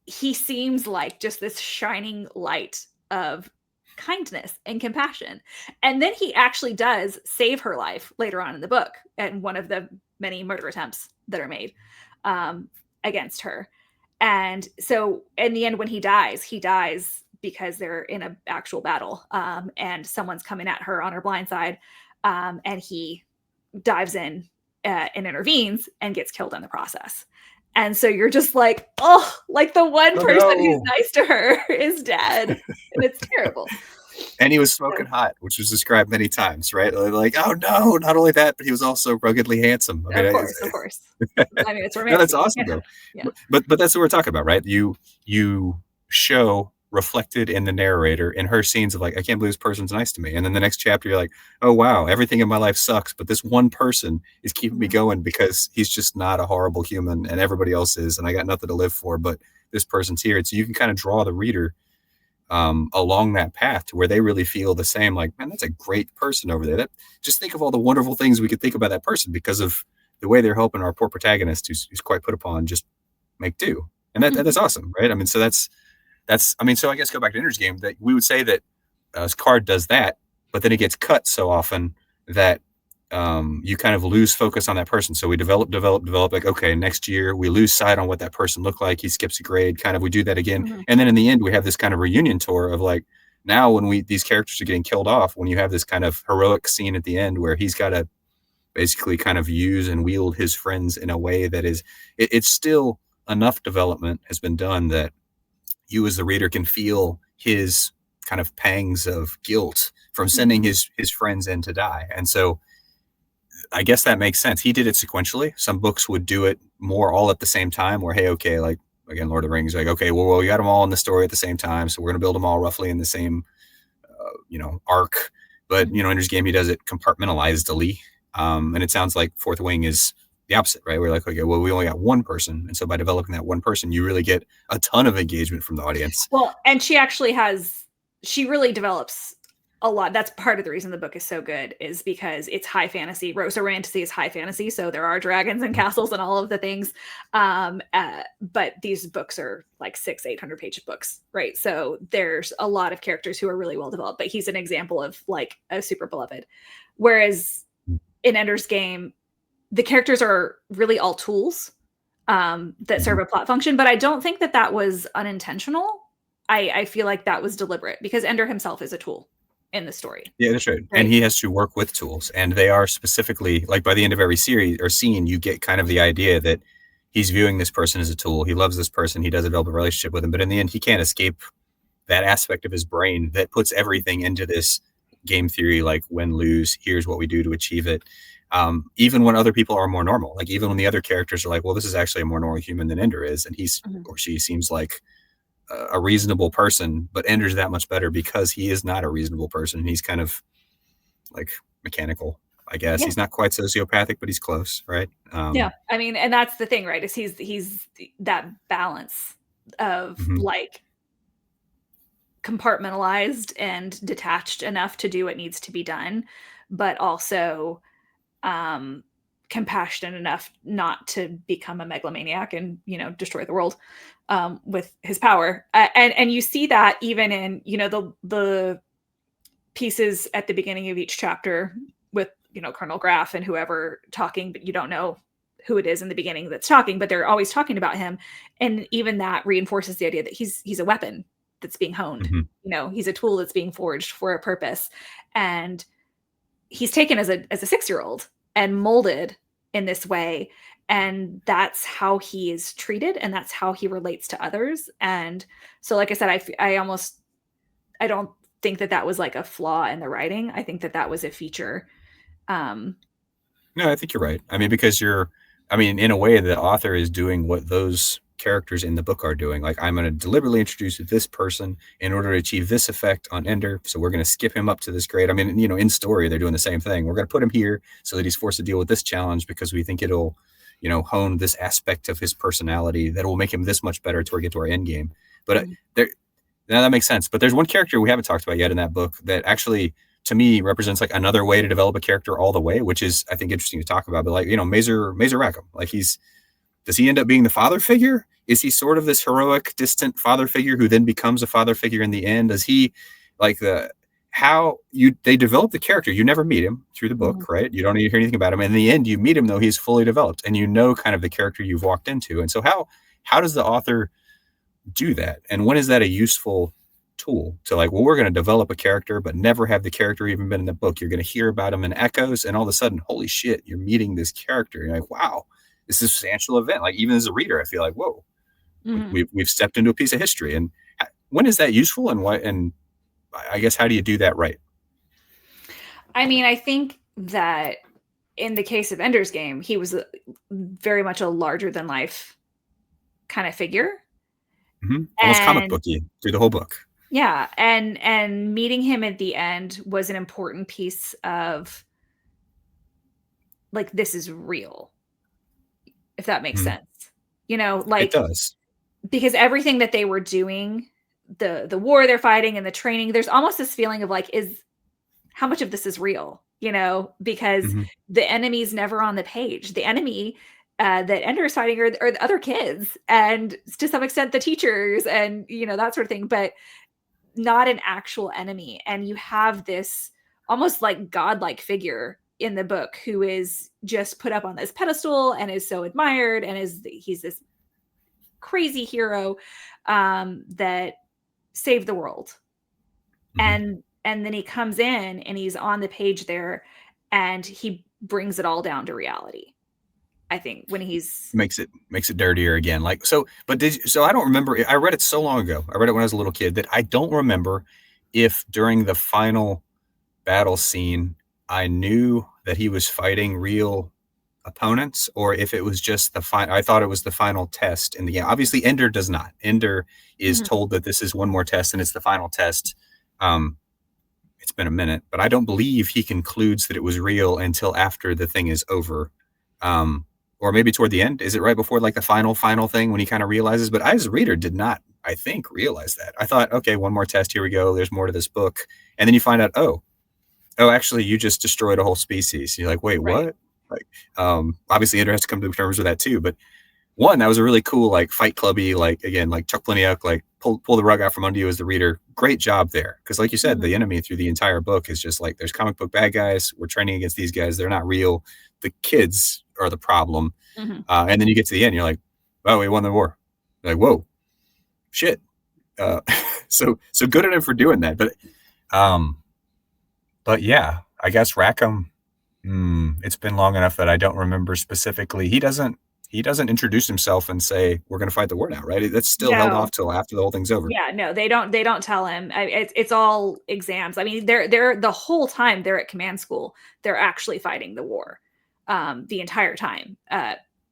he seems like just this shining light of kindness and compassion. And then he actually does save her life later on in the book and one of the many murder attempts that are made against her. And so in the end, when he dies because they're in an actual battle and someone's coming at her on her blind side, and he dives in and intervenes and gets killed in the process. And so you're just like, oh, like the one person who's nice to her is dead. And it's terrible. And he was smoking hot, which was described many times, right? Like, oh no, not only that, but he was also ruggedly handsome. I mean, of course. I mean, it's romantic. No, that's awesome though. Yeah. But that's what we're talking about, right? You show reflected in the narrator in her scenes of like, I can't believe this person's nice to me. And then the next chapter, you're like, oh wow, everything in my life sucks, but this one person is keeping me going because he's just not a horrible human and everybody else is, and I got nothing to live for, but this person's here. And so you can kind of draw the reader along that path to where they really feel the same, like, man, that's a great person over there. Just think of all the wonderful things we could think about that person because of the way they're helping our poor protagonist who's quite put upon just make do. And that's awesome, right? I mean, so that's I mean, so I guess go back to Ender's Game, that we would say that Card does that, but then it gets cut so often that you kind of lose focus on that person. So we develop, like, okay, next year we lose sight on what that person looked like. He skips a grade, kind of, we do that again. Mhm. And then in the end, we have this kind of reunion tour of like, now when these characters are getting killed off, when you have this kind of heroic scene at the end where he's got to basically kind of use and wield his friends in a way that is, it's still enough development has been done that you as the reader can feel his kind of pangs of guilt from sending his friends in to die. And so I guess that makes sense. He did it sequentially. Some books would do it more all at the same time where, hey, okay, like again, Lord of the Rings, like, okay, well, we got them all in the story at the same time. So we're going to build them all roughly in the same, arc. But, Ender's Game, he does it compartmentalizedly. And it sounds like Fourth Wing is the opposite, right? We're like, okay, well, we only got one person. And so by developing that one person, you really get a ton of engagement from the audience. Well, and she really develops a lot. That's part of the reason the book is so good, is because it's high fantasy. So Romantasy is high fantasy. So there are dragons and castles and all of the things. But these books are like 600-800 page books, right? So there's a lot of characters who are really well developed, but he's an example of like a super beloved. Whereas in Ender's Game, the characters are really all tools that serve a plot function, but I don't think that was unintentional. I feel like that was deliberate because Ender himself is a tool in the story. Yeah, that's right. And he has to work with tools, and they are specifically like by the end of every series or scene, you get kind of the idea that he's viewing this person as a tool. He loves this person. He does develop a relationship with him, but in the end, he can't escape that aspect of his brain that puts everything into this game theory, like win, lose, here's what we do to achieve it. Even when other people are more normal, like even when the other characters are like, well, this is actually a more normal human than Ender is, and he's or she seems like a reasonable person, but Ender's that much better because he is not a reasonable person. He's kind of like mechanical, I guess. Yeah. He's not quite sociopathic, but he's close, right? Yeah, I mean, and that's the thing, right? Is he's that balance of like compartmentalized and detached enough to do what needs to be done, but also compassionate enough not to become a megalomaniac and destroy the world with his power. And you see that even in the pieces at the beginning of each chapter with Colonel Graff and whoever talking, but you don't know who it is in the beginning that's talking, but they're always talking about him. And even that reinforces the idea that he's a weapon that's being honed. He's a tool that's being forged for a purpose. And he's taken as a 6-year-old and molded in this way. And that's how he is treated. And that's how he relates to others. And so, like I said, I don't think that was like a flaw in the writing. I think that was a feature. No, I think you're right. I mean, because in a way, the author is doing what those characters in the book are doing. Like, I'm going to deliberately introduce this person in order to achieve this effect on Ender. So we're going to skip him up to this grade. I mean, in story, they're doing the same thing. We're going to put him here so that he's forced to deal with this challenge because we think it'll, hone this aspect of his personality that will make him this much better to get to our end game. But now that makes sense. But there's one character we haven't talked about yet in that book that actually, to me, represents like another way to develop a character all the way, which is, I think, interesting to talk about. But like, Mazer Rackham, like does he end up being the father figure? Is he sort of this heroic, distant father figure who then becomes a father figure in the end? Does he like they develop the character? You never meet him through the book, right? You don't hear anything about him. In the end, you meet him though he's fully developed, and kind of the character you've walked into. And so how does the author do that? And when is that a useful tool to like, well, we're going to develop a character, but never have the character even been in the book. You're going to hear about him in echoes, and all of a sudden, holy shit, you're meeting this character. You're like, wow, this is a substantial event. Like, even as a reader, I feel like, whoa, we've stepped into a piece of history. And when is that useful, and why? And I guess, how do you do that right? I mean, I think that in the case of Ender's Game, he was very much a larger than life kind of figure. Almost comic booky through the whole book. Yeah, and meeting him at the end was an important piece of like, this is real, if that makes sense. Like, it does, because everything that they were doing, the war they're fighting and the training, there's almost this feeling of like, how much of this is real? Because the enemy's never on the page. The enemy that Ender is fighting are the other kids, and to some extent the teachers, and that sort of thing, but not an actual enemy. And you have this almost like godlike figure in the book who is just put up on this pedestal and is so admired, and he's this crazy hero that saved the world. And then he comes in and he's on the page there and he brings it all down to reality. I think when he's makes it dirtier again. Like, so, but so I don't remember. I read it so long ago. I read it when I was a little kid that I don't remember if during the final battle scene I knew that he was fighting real opponents, or if it was just the final. I thought it was the final test in the game. Obviously, Ender does not. Ender is told that this is one more test and it's the final test. It's been a minute, but I don't believe he concludes that it was real until after the thing is over. Or maybe toward the end. Is it right before like the final thing when he kind of realizes? But I, as a reader, did not, I think, realize that. I thought, okay, one more test. Here we go. There's more to this book. And then you find out, oh, actually, you just destroyed a whole species. You're like, wait, what? Like, obviously, Ender has to come to terms with that too. But one, that was a really cool, like, Fight Clubby, like, again, like Chuck Palahniuk, like pull the rug out from under you as the reader. Great job there. Because like you said, the enemy through the entire book is just like, there's comic book bad guys. We're training against these guys. They're not real. The kids are the problem. And then you get to the end, you're like, oh, we won the war. You're like, whoa, shit. So good at him for doing that. But yeah, I guess Rackham, it's been long enough that I don't remember specifically. He doesn't introduce himself and say, we're going to fight the war now, right? That's still held off till after the whole thing's over. Yeah, no, they don't tell him. It's all exams. I mean, they're the whole time they're at command school, they're actually fighting the war, the entire time.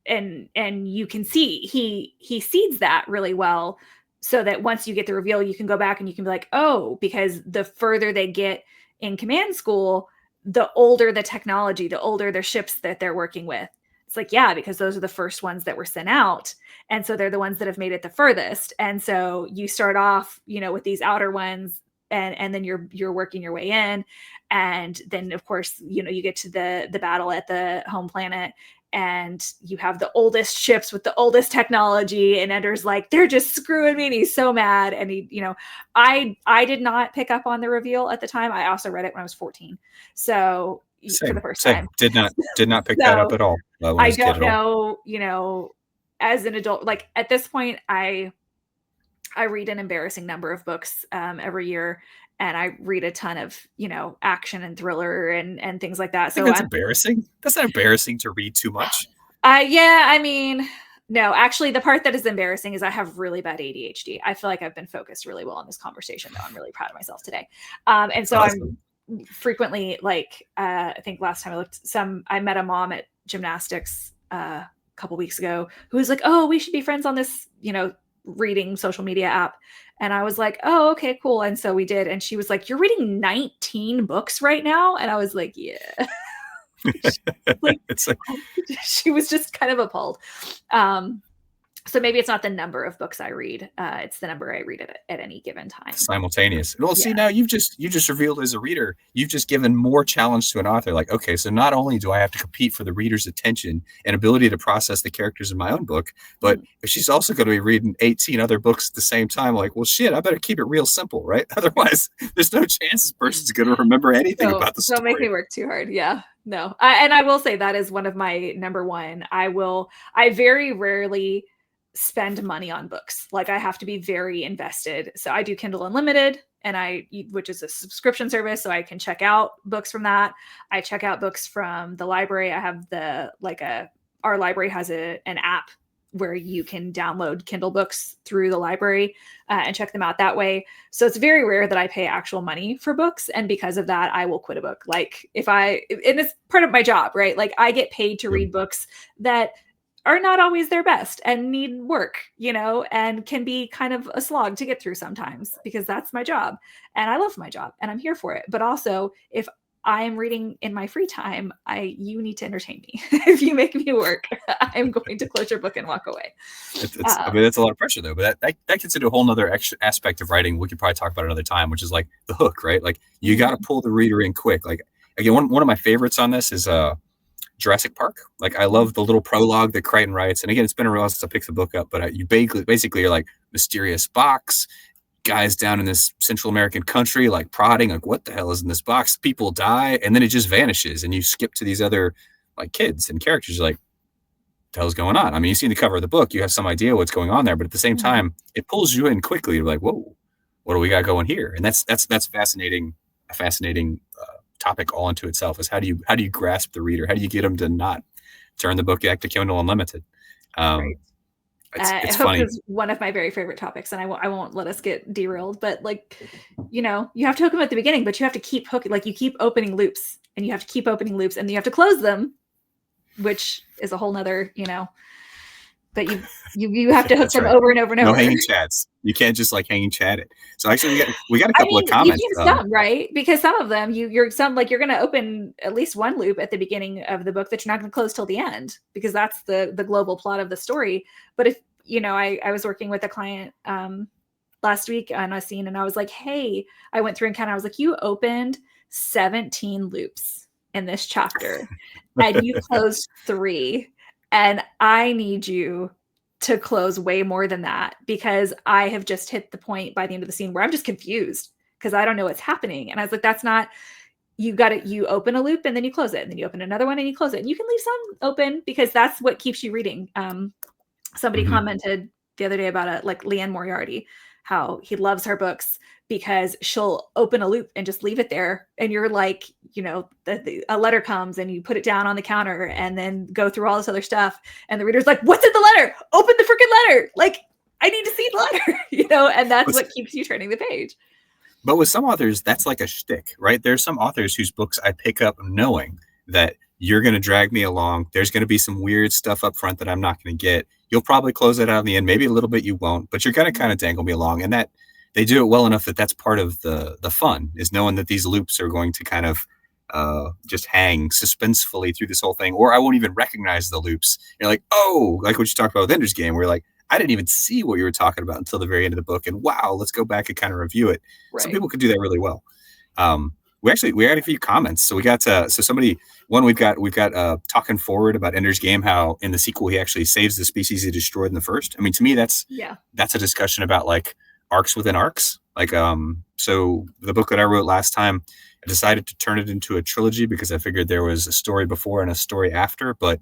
And you can see he seeds that really well, so that once you get the reveal, you can go back and you can be like, oh, because the further they get in command school, the older the technology, the older their ships that they're working with. It's like, yeah, because those are the first ones that were sent out. And so they're the ones that have made it the furthest. And so you start off, with these outer ones, and then you're working your way in. And then of course, you get to the battle at the home planet, and you have the oldest ships with the oldest technology, and Ender's like, they're just screwing me. And he's so mad. And I did not pick up on the reveal at the time. I also read it when I was 14. So for the first time. Did not pick that up at all. I don't know, as an adult, like at this point, I read an embarrassing number of books every year, and I read a ton of, action and thriller and things like that. So that's embarrassing. That's not embarrassing to read too much. Yeah, I mean, no, actually the part that is embarrassing is I have really bad ADHD. I feel like I've been focused really well on this conversation, though. I'm really proud of myself today. And so awesome. I'm frequently, like, I think last time I looked, I met a mom at gymnastics a couple weeks ago who was like, oh, we should be friends on this, reading social media app. And I was like, oh, okay, cool. And so we did. And she was like, you're reading 19 books right now? And I was like, yeah. She was just kind of appalled. So maybe it's not the number of books I read. It's the number I read at any given time. Simultaneous. Well, see, now you just revealed as a reader, you've just given more challenge to an author. Like, okay, so not only do I have to compete for the reader's attention and ability to process the characters in my own book, but if she's also going to be reading 18 other books at the same time, like, well, shit, I better keep it real simple, right? Otherwise, there's no chance this person's going to remember anything about the story. Don't make me work too hard. Yeah, no. And I will say that is one of my number one. I very rarely spend money on books. Like, I have to be very invested. So I do Kindle Unlimited, which is a subscription service, so I can check out books from that. I check out books from the library. I have our library has an app where you can download Kindle books through the library and check them out that way. So it's very rare that I pay actual money for books. And because of that, I will quit a book. Like, and it's part of my job, right? Like, I get paid to read books that are not always their best and need work, and can be kind of a slog to get through sometimes, because that's my job and I love my job and I'm here for it. But also, if I am reading in my free time, you need to entertain me. If you make me work, I'm going to close your book and walk away. I mean, that's a lot of pressure though, but that gets into a whole nother aspect of writing. We could probably talk about another time, which is like the hook, right? Like, you got to pull the reader in quick. Like, again, one of my favorites on this is, Jurassic Park. Like, I love the little prologue that Crichton writes. And again, it's been a while since I picked the book up, but you basically are like, mysterious box, guys down in this Central American country, like prodding, like, what the hell is in this box? People die, and then it just vanishes, and you skip to these other like kids and characters. You're like, what the hell's going on? I mean, you see the cover of the book, you have some idea what's going on there, but at the same time, it pulls you in quickly. You're like, whoa, what do we got going here? And that's fascinating, a fascinating topic all into itself. Is how do you grasp the reader? How do you get them to not turn the book back to Kindle Unlimited? Right. It's hope funny. is one of my very favorite topics, and I won't let us get derailed. But like, you have to hook them at the beginning, but you have to keep hooking. Like you keep opening loops, and you have to keep opening loops, and you have to close them, which is a whole nother, But you have to hook them over and over and over. No hanging chads. You can't just like hanging chat it. So actually, we got a couple of You comments. can some, right? Because some of them you're going to open at least one loop at the beginning of the book that you're not going to close till the end, because that's the global plot of the story. But if I was working with a client last week on a scene, and I was like, hey, I went through and I was like, you opened 17 loops in this chapter, and you closed 3. And I need you to close way more than that, because I have just hit the point by the end of the scene where I'm just confused because I don't know what's happening. And I was like, that's not, you open a loop and then you close it, and then you open another one and you close it. And you can leave some open because that's what keeps you reading. Somebody commented the other day about like Leanne Moriarty, how he loves her books because she'll open a loop and just leave it there. And you're like, a letter comes and you put it down on the counter and then go through all this other stuff. And the reader's like, what's in the letter? Open the freaking letter. Like, I need to see the letter, and that's what keeps you turning the page. But with some authors, that's like a shtick, right? There's some authors whose books I pick up knowing that you're going to drag me along. There's going to be some weird stuff up front that I'm not going to get. You'll probably close it out in the end. Maybe a little bit you won't, but you're going to kind of dangle me along. And that they do it well enough that that's part of the fun, is knowing that these loops are going to kind of just hang suspensefully through this whole thing, or I won't even recognize the loops. You're like, oh, like what you talked about with Ender's Game, where you're like, I didn't even see what you were talking about until the very end of the book, and wow, let's go back and kind of review it. Right. Some people could do that really well. We had a few comments. So we got we've got talking forward about Ender's Game, how in the sequel he actually saves the species he destroyed in the first. I mean, to me, that's a discussion about like arcs within arcs. Like, so the book that I wrote last time, I decided to turn it into a trilogy because I figured there was a story before and a story after. But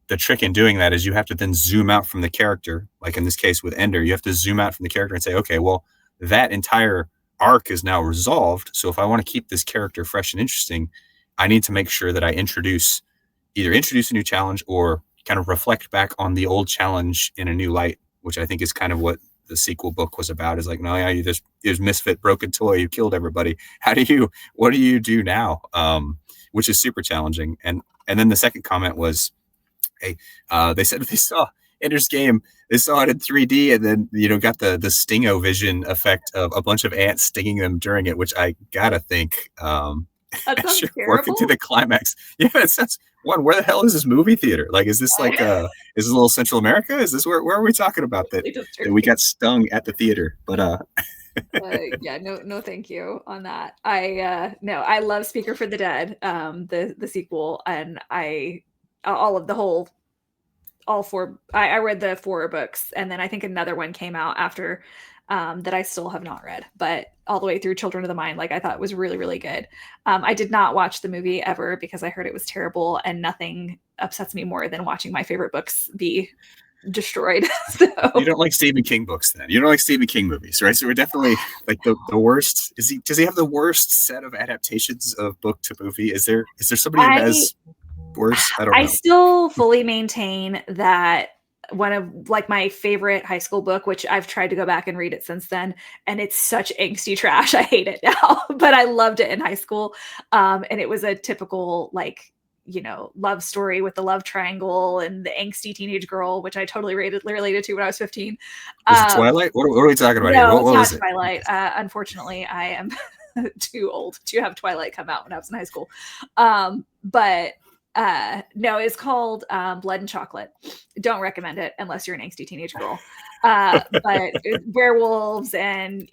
the trick in doing that is you have to then zoom out from the character. Like in this case with Ender, you have to zoom out from the character and say, okay, well, that entire arc is now resolved. So if I want to keep this character fresh and interesting, I need to make sure that I either introduce a new challenge or kind of reflect back on the old challenge in a new light, which I think is kind of what the sequel book was about. Is like, no, yeah, there's misfit broken toy who killed everybody. What do you do now? Which is super challenging. And then the second comment was, hey, they said they saw Ender's Game, they saw it in 3D, and then got the Stingo vision effect of a bunch of ants stinging them during it, which I gotta think that sounds terrible. Working to the climax. Yeah, it sounds. Where the hell is this movie theater? Like, is this like is this a little Central America? Is this where are we talking about that we got stung at the theater? But yeah, no, thank you on that. I love Speaker for the Dead, the sequel, and I read the 4 books, and then I think another one came out after that I still have not read, but all the way through Children of the Mind, like I thought was really, really good. I did not watch the movie ever because I heard it was terrible, and nothing upsets me more than watching my favorite books be destroyed. So. You don't like Stephen King books then? You don't like Stephen King movies, right? So we're definitely like the worst. Does he have the worst set of adaptations of book to movie? Is there somebody who has worse? I don't know. I still fully maintain that one of like my favorite high school book, which I've tried to go back and read it since then, and it's such angsty trash. I hate it now, but I loved it in high school. And it was a typical like, love story with the love triangle and the angsty teenage girl, which I totally related to when I was 15. Is it Twilight? What are we talking about here? What it's not Twilight. Unfortunately, I am too old to have Twilight come out when I was in high school. But no, it's called Blood and Chocolate. Don't recommend it unless you're an angsty teenage girl. But werewolves and,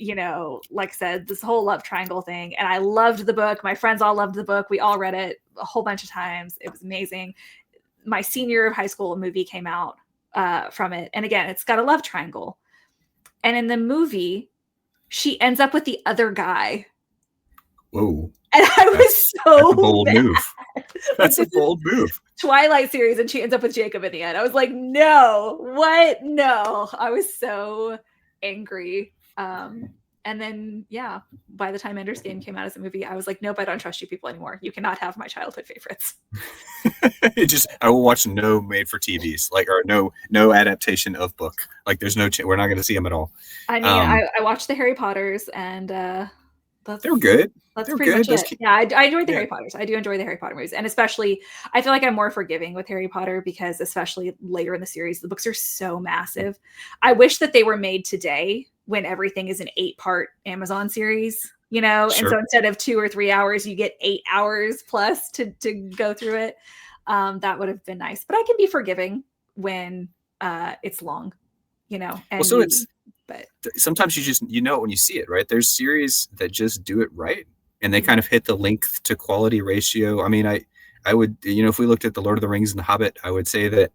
like I said, this whole love triangle thing. And I loved the book. My friends all loved the book. We all read it a whole bunch of times. It was amazing. My senior year of high school, a movie came out from it. And again, it's got a love triangle. And in the movie, she ends up with the other guy. Whoa. And I was That's a so bold mad. move. Like, That's a bold move. Twilight series, and she ends up with Jacob in the end. I was like, no, what? No. I was so angry. And then, yeah, by the time Ender's Game came out as a movie, I was like, nope, I don't trust you people anymore. You cannot have my childhood favorites. I will watch no made for TVs, like, or no adaptation of book. Like, there's no we're not going to see them at all. I mean, I watched the Harry Potters, and they were good. That's They were pretty good. much it. Yeah, I enjoyed the yeah. Harry Potters. I do enjoy the Harry Potter movies. And especially, I feel like I'm more forgiving with Harry Potter because, especially later in the series, the books are so massive. I wish that they were made today when everything is an 8-part Amazon series, you know? Sure. And so instead of 2 or 3 hours, you get 8 hours plus to go through it. That would have been nice. But I can be forgiving when it's long, you know? And well, so but sometimes you know it when you see it, right? There's series that just do it right. And they kind of hit the length to quality ratio. I mean, I would, if we looked at the Lord of the Rings and the Hobbit, I would say that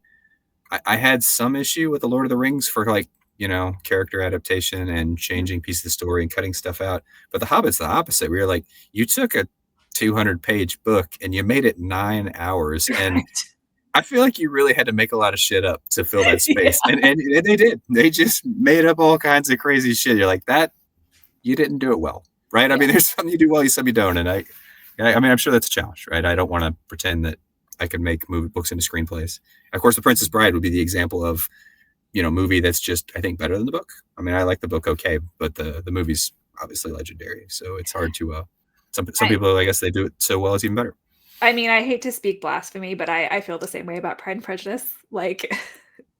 I had some issue with the Lord of the Rings for character adaptation and changing pieces of the story and cutting stuff out. But the Hobbit's the opposite. We were like, you took a 200-page book and you made it 9 hours. And right. I feel like you really had to make a lot of shit up to fill that space. Yeah. And they did. They just made up all kinds of crazy shit. You're like, that, you didn't do it well. Right. I mean, there's some you do well, some you don't. And I mean, I'm sure that's a challenge, right? I don't want to pretend that I can make books into screenplays. Of course, The Princess Bride would be the example of, movie that's just, I think, better than the book. I mean, I like the book okay, but the movie's obviously legendary. So it's hard to, some people, I guess they do it so well, it's even better. I mean, I hate to speak blasphemy, but I feel the same way about Pride and Prejudice. Like,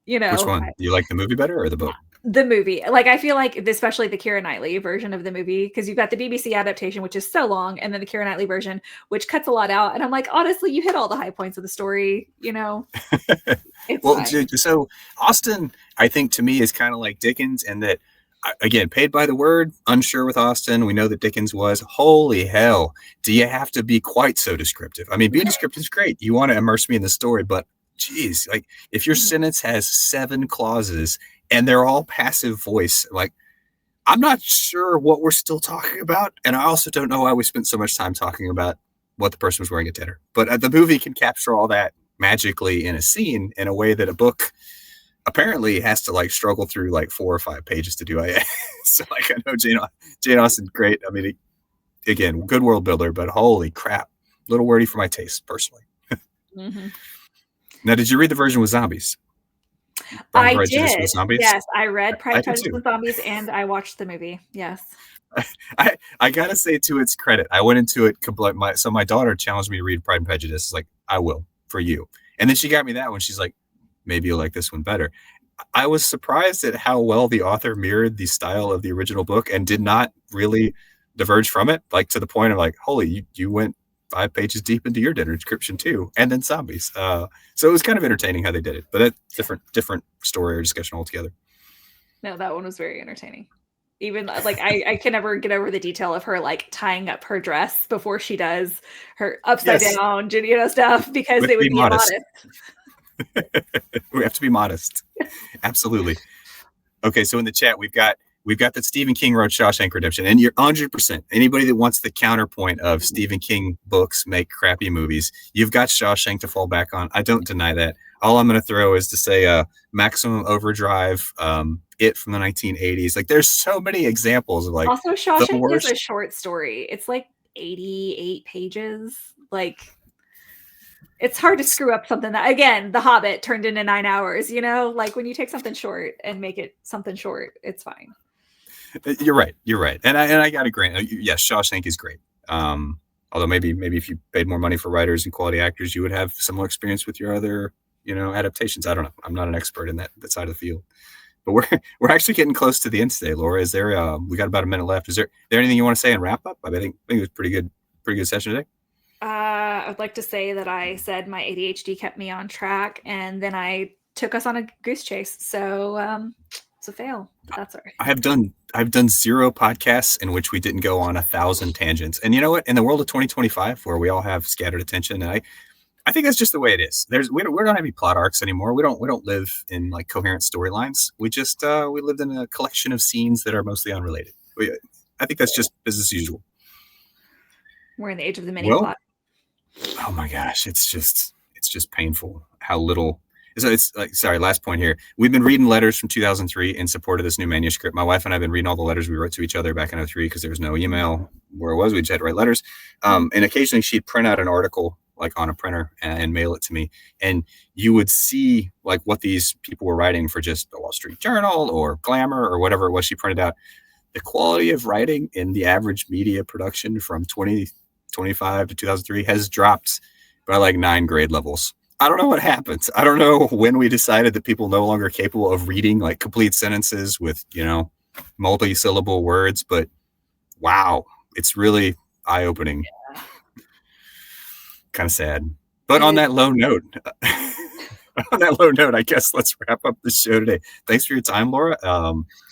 Which one? Do you like the movie better or the book? The movie. Like, I feel like, especially the Keira Knightley version of the movie, because you've got the BBC adaptation, which is so long, and then the Keira Knightley version, which cuts a lot out. And I'm like, honestly, you hit all the high points of the story, It's well, fine. So Austen, I think, to me, is kind of like Dickens, and that, again, paid by the word, unsure with Austen. We know that Dickens was, holy hell, do you have to be quite so descriptive? I mean, being descriptive is great. You want to immerse me in the story, but geez, like, if your sentence has 7 clauses and they're all passive voice, like, I'm not sure what we're still talking about. And I also don't know why we spent so much time talking about what the person was wearing at dinner. But the movie can capture all that magically in a scene in a way that a book apparently has to struggle through 4 or 5 pages to do. So I know Jane Austen, great. I mean, again, good world builder, but holy crap, a little wordy for my taste personally. Mm-hmm. Now, did you read the version with zombies? I did. With zombies? Yes, I read Pride and Prejudice with Zombies, and I watched the movie. Yes. I gotta say, to its credit, I went into it so my daughter challenged me to read Pride and Prejudice. It's like, I will, for you. And then she got me that one. She's like, maybe you'll like this one better. I was surprised at how well the author mirrored the style of the original book and did not really diverge from it, to the point of holy, you went 5 pages deep into your dinner description too, and then zombies. So it was kind of entertaining how they did it, but that's different story or discussion altogether. No, that one was very entertaining. Even I can never get over the detail of her tying up her dress before she does her upside down, stuff, because they would be modest. We have to be modest. Absolutely. Okay, so in the chat we've got that Stephen King wrote Shawshank Redemption, and you're 100%. Anybody that wants the counterpoint of Stephen King books make crappy movies, you've got Shawshank to fall back on. I don't deny that. All I'm going to throw is to say Maximum Overdrive, It from the 1980s. There's so many examples of also Shawshank is a short story. It's 88 pages. It's hard to screw up something that, again, The Hobbit turned into 9 hours. When you take something short and make it something short, it's fine. You're right. And I got to grant, yes, Shawshank is great. Although maybe if you paid more money for writers and quality actors, you would have similar experience with your other, adaptations. I don't know. I'm not an expert in that side of the field. But we're actually getting close to the end today, Laura. Is there? We got about a minute left. Is there anything you want to say in wrap up? I think it was pretty good session today. I would like to say that I said my ADHD kept me on track, and then I took us on a goose chase. So it's a fail. That's all right. I've done 0 podcasts in which we didn't go on 1,000 tangents. And you know what? In the world of 2025, where we all have scattered attention, and I think that's just the way it is. We don't have any plot arcs anymore. We don't live in coherent storylines. We just we lived in a collection of scenes that are mostly unrelated, I think that's just business as usual. We're in the age of the mini Well, plot. oh my gosh, it's just painful how little. So it's like, sorry, last point here. We've been reading letters from 2003 in support of this new manuscript. My wife and I have been reading all the letters we wrote to each other back in 03 because there was no email where it was. We just had to write letters. And occasionally she'd print out an article like on a printer and mail it to me. And you would see like what these people were writing for just the Wall Street Journal or Glamour or whatever it was she printed out. The quality of writing in the average media production from 2025 to 2003 has dropped by like 9 grade levels. I don't know what happened. I don't know when we decided that people no longer capable of reading like complete sentences with, multi-syllable words, but wow, it's really eye-opening. Yeah. Kind of sad. But on that low note, I guess let's wrap up the show today. Thanks for your time, Laura.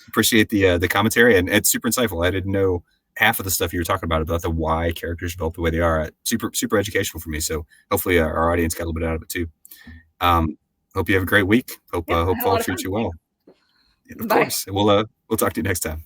Appreciate the commentary, and it's super insightful. I didn't know half of the stuff you were talking about the why characters develop the way they are. Super educational for me. So hopefully our audience got a little bit out of it too. Hope you have a great week. Hope fall treats you well. Of course. We'll talk to you next time.